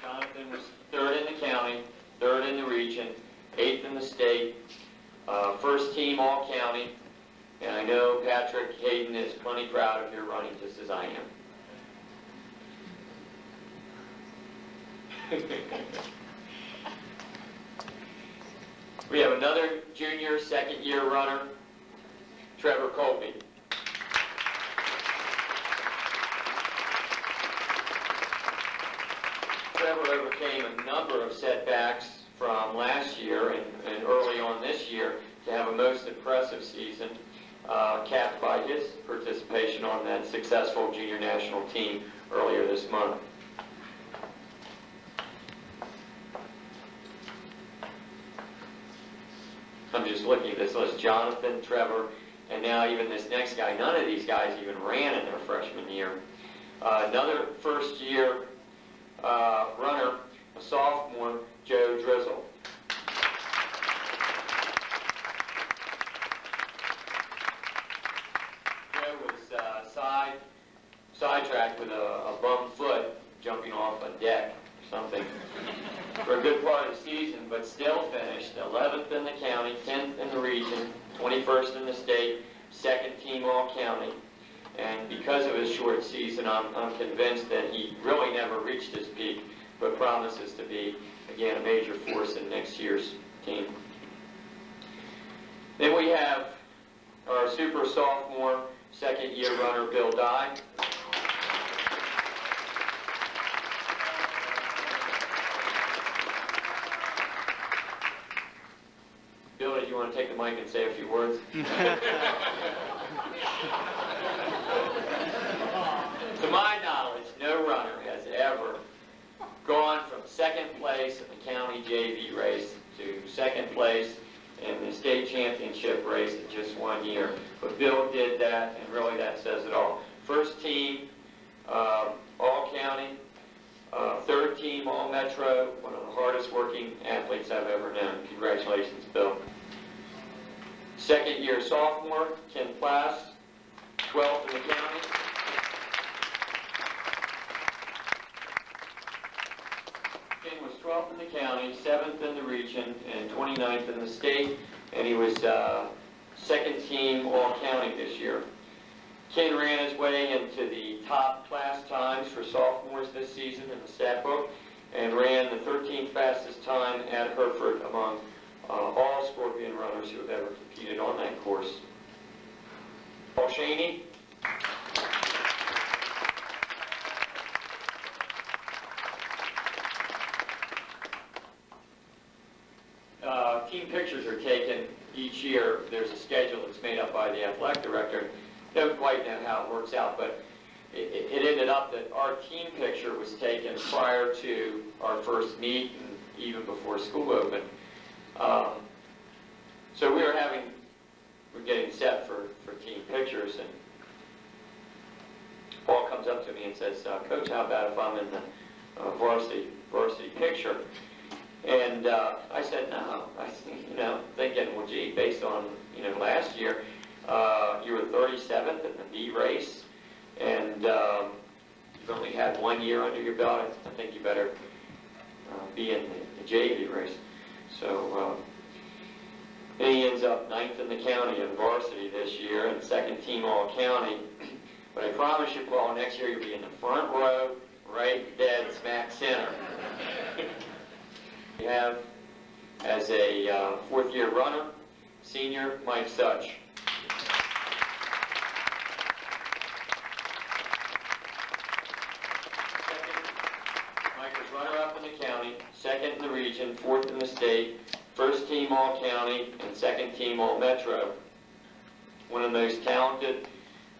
Jonathan was 3rd in the county, 3rd in the region, 8th in the state, 1st team all-county, and I know Patrick Hayden is plenty proud of your running, just as I am. We have another junior, 2nd-year runner, Trevor Colby. Trevor overcame a number of setbacks from last year and early on this year to have a most impressive season, capped by his participation on that successful junior national team earlier this month. I'm just looking at this list: Jonathan, Trevor, and now even this next guy. None of these guys even ran in their freshman year. Another 1st-year runner, a sophomore, Joe Drizzle. Joe was sidetracked with a bum foot jumping off a deck or something for a good part of the season, but still finished 11th in the county, 10th in the region, 21st in the state, 2nd team all-county. And because of his short season, I'm convinced that he really never reached his peak, but promises to be, again, a major force in next year's team. Then we have our super sophomore, 2nd-year runner, Bill Dye. Bill, did you want to take the mic and say a few words? To my knowledge, no runner has ever gone from 2nd place in the county JV race to second place in the state championship race in just 1 year. But Bill did that, and really that says it all. First team, all county, third team, all metro, one of the hardest working athletes I've ever known. Congratulations, Bill. Second year sophomore, Ken Plass, 12th in the county. Ken was 12th in the county, 7th in the region, and 29th in the state, and he was second team all-county this year. Ken ran his way into the top class times for sophomores this season in the stat book, and ran the 13th fastest time at Hereford among all Scorpion runners who have ever competed on that course. Paul Shaney. Team pictures are taken each year. There's a schedule that's made up by the athletic director. Don't quite know how it works out, but it ended up that our team picture was taken prior to our first meet and even before school opened. So we're getting set for team pictures, and Paul comes up to me and says, Coach, how about if I'm in the varsity picture? And I said, no. Thinking, well, gee, based on, last year, you were 37th in the B race, and you've only had 1 year under your belt. I think you better be in the JV race. So and he ends up 9th in the county in varsity this year and second team all-county. But I promise you, Paul, next year you'll be in the front row, right dead smack center. We have, as a fourth-year runner, senior Mike Such. Mike was runner-up in the county, second in the region, fourth in the state, first team all-county, and second team all-metro. One of the most talented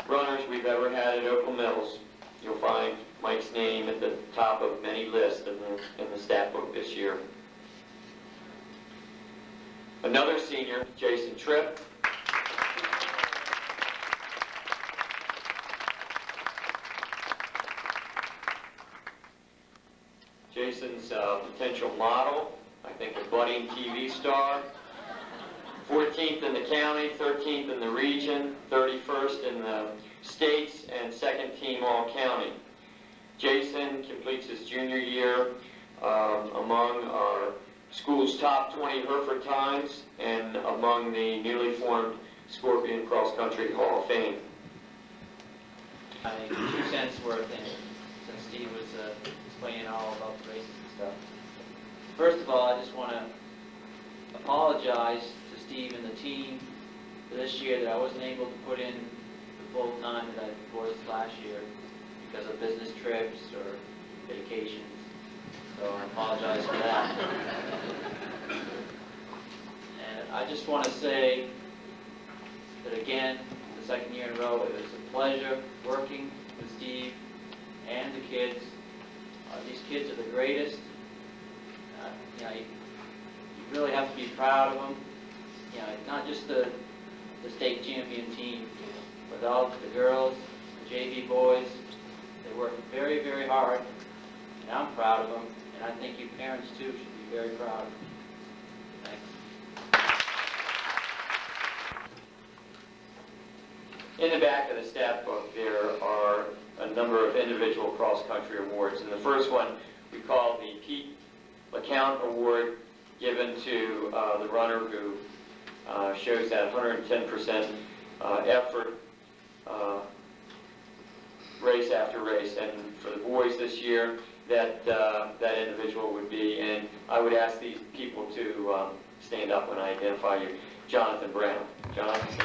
runners we've ever had at Opal Mills. You'll find Mike's name at the top of many lists in the stat book this year. Another senior, Jason Tripp. Jason's a potential model, I think a budding TV star. 14th in the county, 13th in the region, 31st in the states, and second team all-county. Jason completes his junior year among our school's top 20 Hereford times and among the newly formed Scorpion Cross Country Hall of Fame. 2 cents worth in it, since Steve was explaining all about the races and stuff. First of all, I just want to apologize to Steve and the team for this year that I wasn't able to put in the full time that I was last year because of business trips or vacations. So I apologize for that. And I just want to say that again, the second year in a row, it was a pleasure working with Steve and the kids. These kids are the greatest. You really have to be proud of them. Not just the state champion team, but all the girls, the JV boys. They work very, very hard, and I'm proud of them. And I think you parents, too, should be very proud of them. Thanks. In the back of the stat book, there are a number of individual cross-country awards. And the first one we call the Pete LeCount Award, given to the runner who shows that 110% effort race after race. And for the boys this year, that individual would be, and I would ask these people to stand up when I identify you. Jonathan Brown. Jonathan.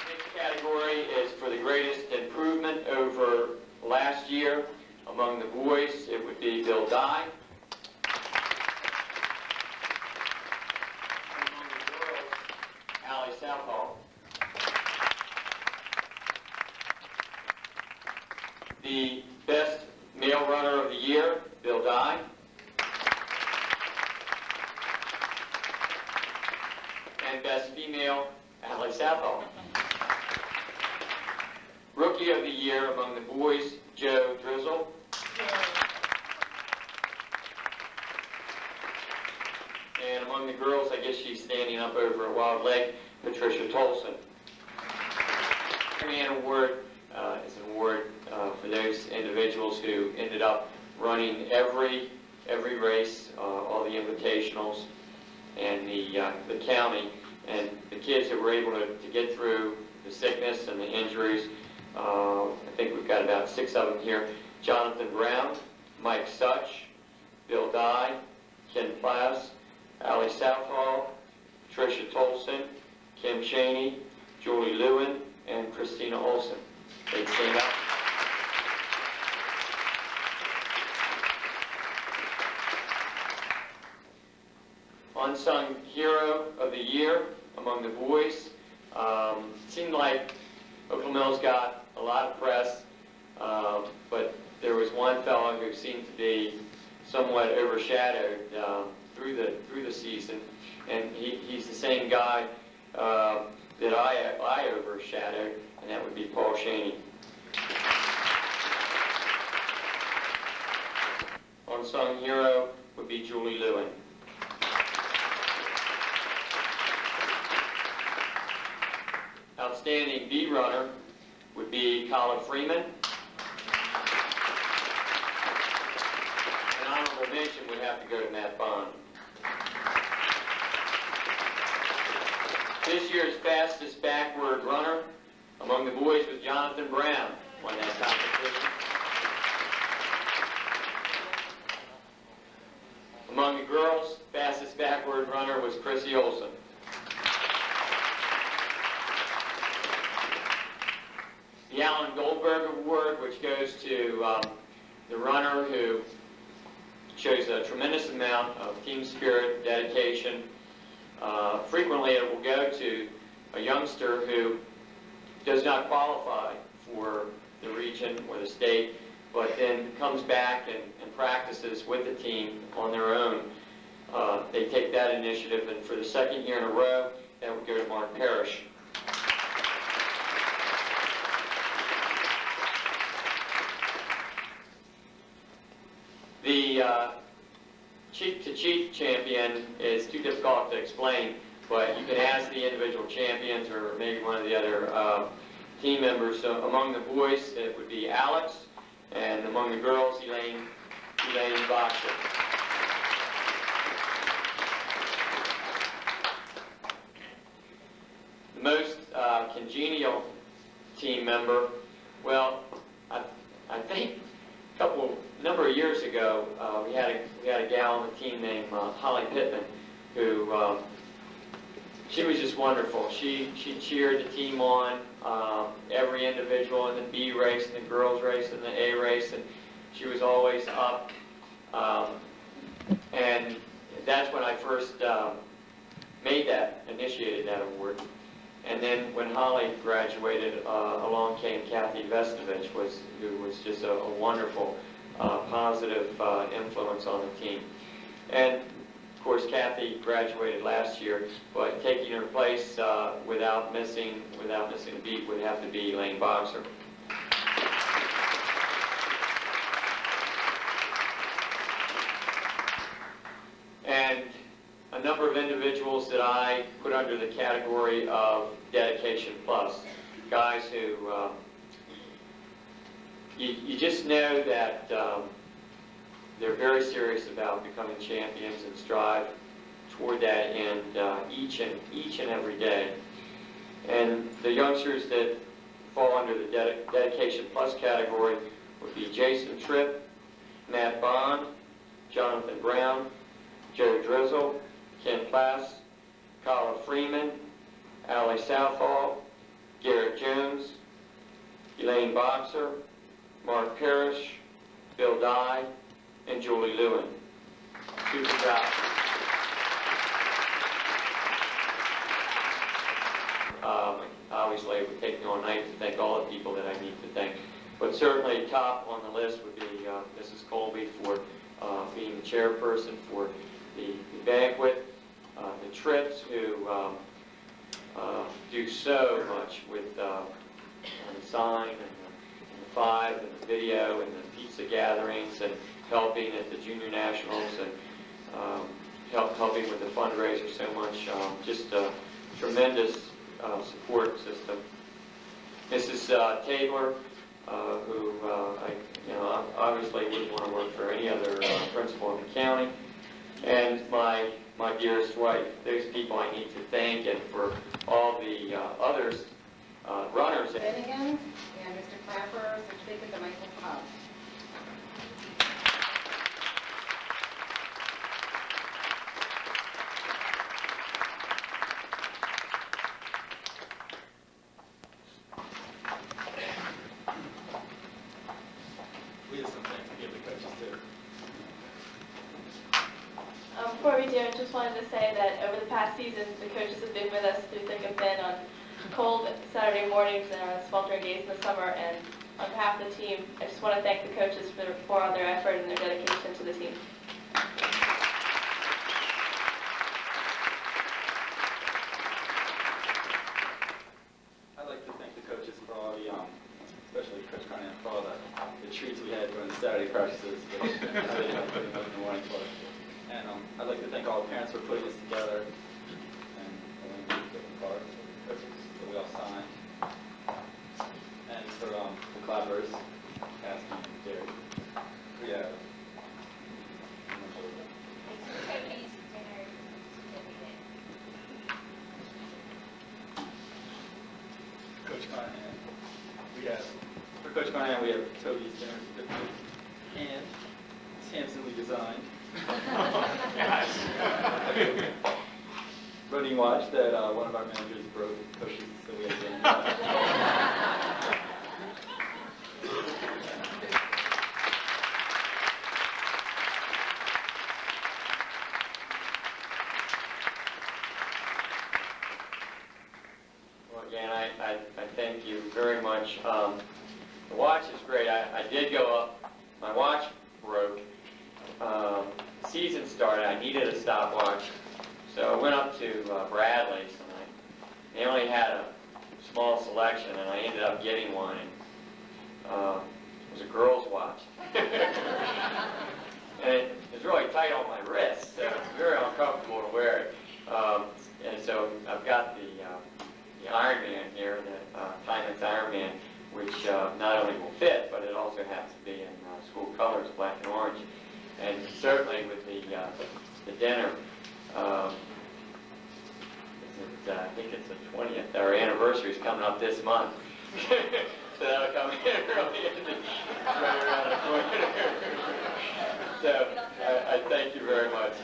Next category is for the greatest improvement over last year. Among the boys, it would be Bill Dye. Among the girls, Allie Southall. The best male Male Runner of the Year, Bill Dye. And Best Female, Allie Southall. Rookie of the Year among the boys, Joe Drizzle. And among the girls, I guess she's standing up over a wild leg, Patricia Tolson. Man Award is an award for those individuals who ended up running every race, all the invitationals, and the county, and the kids that were able to get through the sickness and the injuries. I think we've got about 6 of them here. Jonathan Brown, Mike Such, Bill Dye, Ken Plass, Allie Southall, Tricia Tolson, Kim Cheney, Julie Lewin, and Christina Olson. They'd stand up. Unsung Hero of the Year among the boys. Seemed like Oklahoma got a lot of press, but there was one fellow who seemed to be somewhat overshadowed through the season, and he's the same guy that I overshadowed, and that would be Paul Shaney. Unsung Hero would be Julie Lewin. Outstanding B runner would be Colin Freeman. An honorable mention would have to go to Matt Bond. This year's fastest backward runner among the boys was Jonathan Brown, won that competition. Among the girls, fastest backward runner was Chrissy Olson. The Alan Goldberg Award, which goes to the runner who shows a tremendous amount of team spirit, dedication. Frequently it will go to a youngster who does not qualify for the region or the state, but then comes back and practices with the team on their own. They take that initiative, and for the 2nd year in a row, that would go to Mark Parrish. The cheek-to-cheek champion is too difficult to explain, but you can ask the individual champions or maybe one of the other team members. So among the boys, it would be Alex, and among the girls, Elaine Boxer. The most congenial team member, well, I think a number of years ago, we had a gal on the team named Holly Pittman, who she was just wonderful. She cheered the team on, every individual in the B race, and the girls race, and the A race, and she was always up. And that's when I first initiated that award. And then when Holly graduated, along came Kathy Vestovich, who was just a wonderful, positive influence on the team. And of course, Kathy graduated last year, but taking her place without missing a beat would have to be Elaine Boxer. And a number of individuals that I put under the category of Dedication Plus, guys who you just know that they're very serious about becoming champions and strive toward that end each and every day. And the youngsters that fall under the Dedication Plus category would be Jason Tripp, Matt Bond, Jonathan Brown, Joe Drizzle, Ken Plass, Colin Freeman, Allie Southall, Garrett Jones, Elaine Boxer, Mark Parrish, Bill Dye, and Julie Lewin. Super job. Obviously, it would take me all night to thank all the people that I need to thank, But certainly top on the list would be Mrs. Colby for being the chairperson for the banquet, the Trips, who do so much with the sign and the five and the video and the pizza gatherings and helping at the Junior Nationals and helping with the fundraiser so much. Just a tremendous support system. Mrs. Tabler, who obviously wouldn't want to work for any other principal in the county, and my dearest wife. Those people I need to thank, and for all the others, runners. Finnegan and Mr. Clapper, certificate to Michael Cobb. We have some things to give the coaches too. Before we do, I just wanted to say that over the past season, the coaches have been with us through thick and thin on cold Saturday mornings and on sweltering days in the summer. And on behalf of the team, I just want to thank the coaches for all their effort and their dedication to the team. I'd like to thank the coaches for all the, especially Coach Carnahan, for all the treats we had during the Saturday practices, which I really helped putting up in the morning for us. And I'd like to thank all the parents for putting this together, and different cards for the coaches that we all signed, and for the clappers, Cassie and Derek. We have Coach Carnahan. For Coach Carnahan, we have Toby's dinner certificate and Samson we designed. Running watch that one of our managers broke, coaches, so we had to Well, again, I thank you very much. The watch is great. I did go up. My watch broke. Season started. I needed a stopwatch, so I went up to Bradley's, and they only had a small selection, and I ended up getting one. And, it was a girl's watch, and it was really tight on my wrist, so it was very uncomfortable to wear it. And so I've got the Iron Man here, the Timex Iron Man, which not only will fit, but it also has to be in school colors, black and orange. And certainly with the dinner, I think it's the 20th, our anniversary is coming up this month. So that'll come in early, right around the corner. So I thank you very much.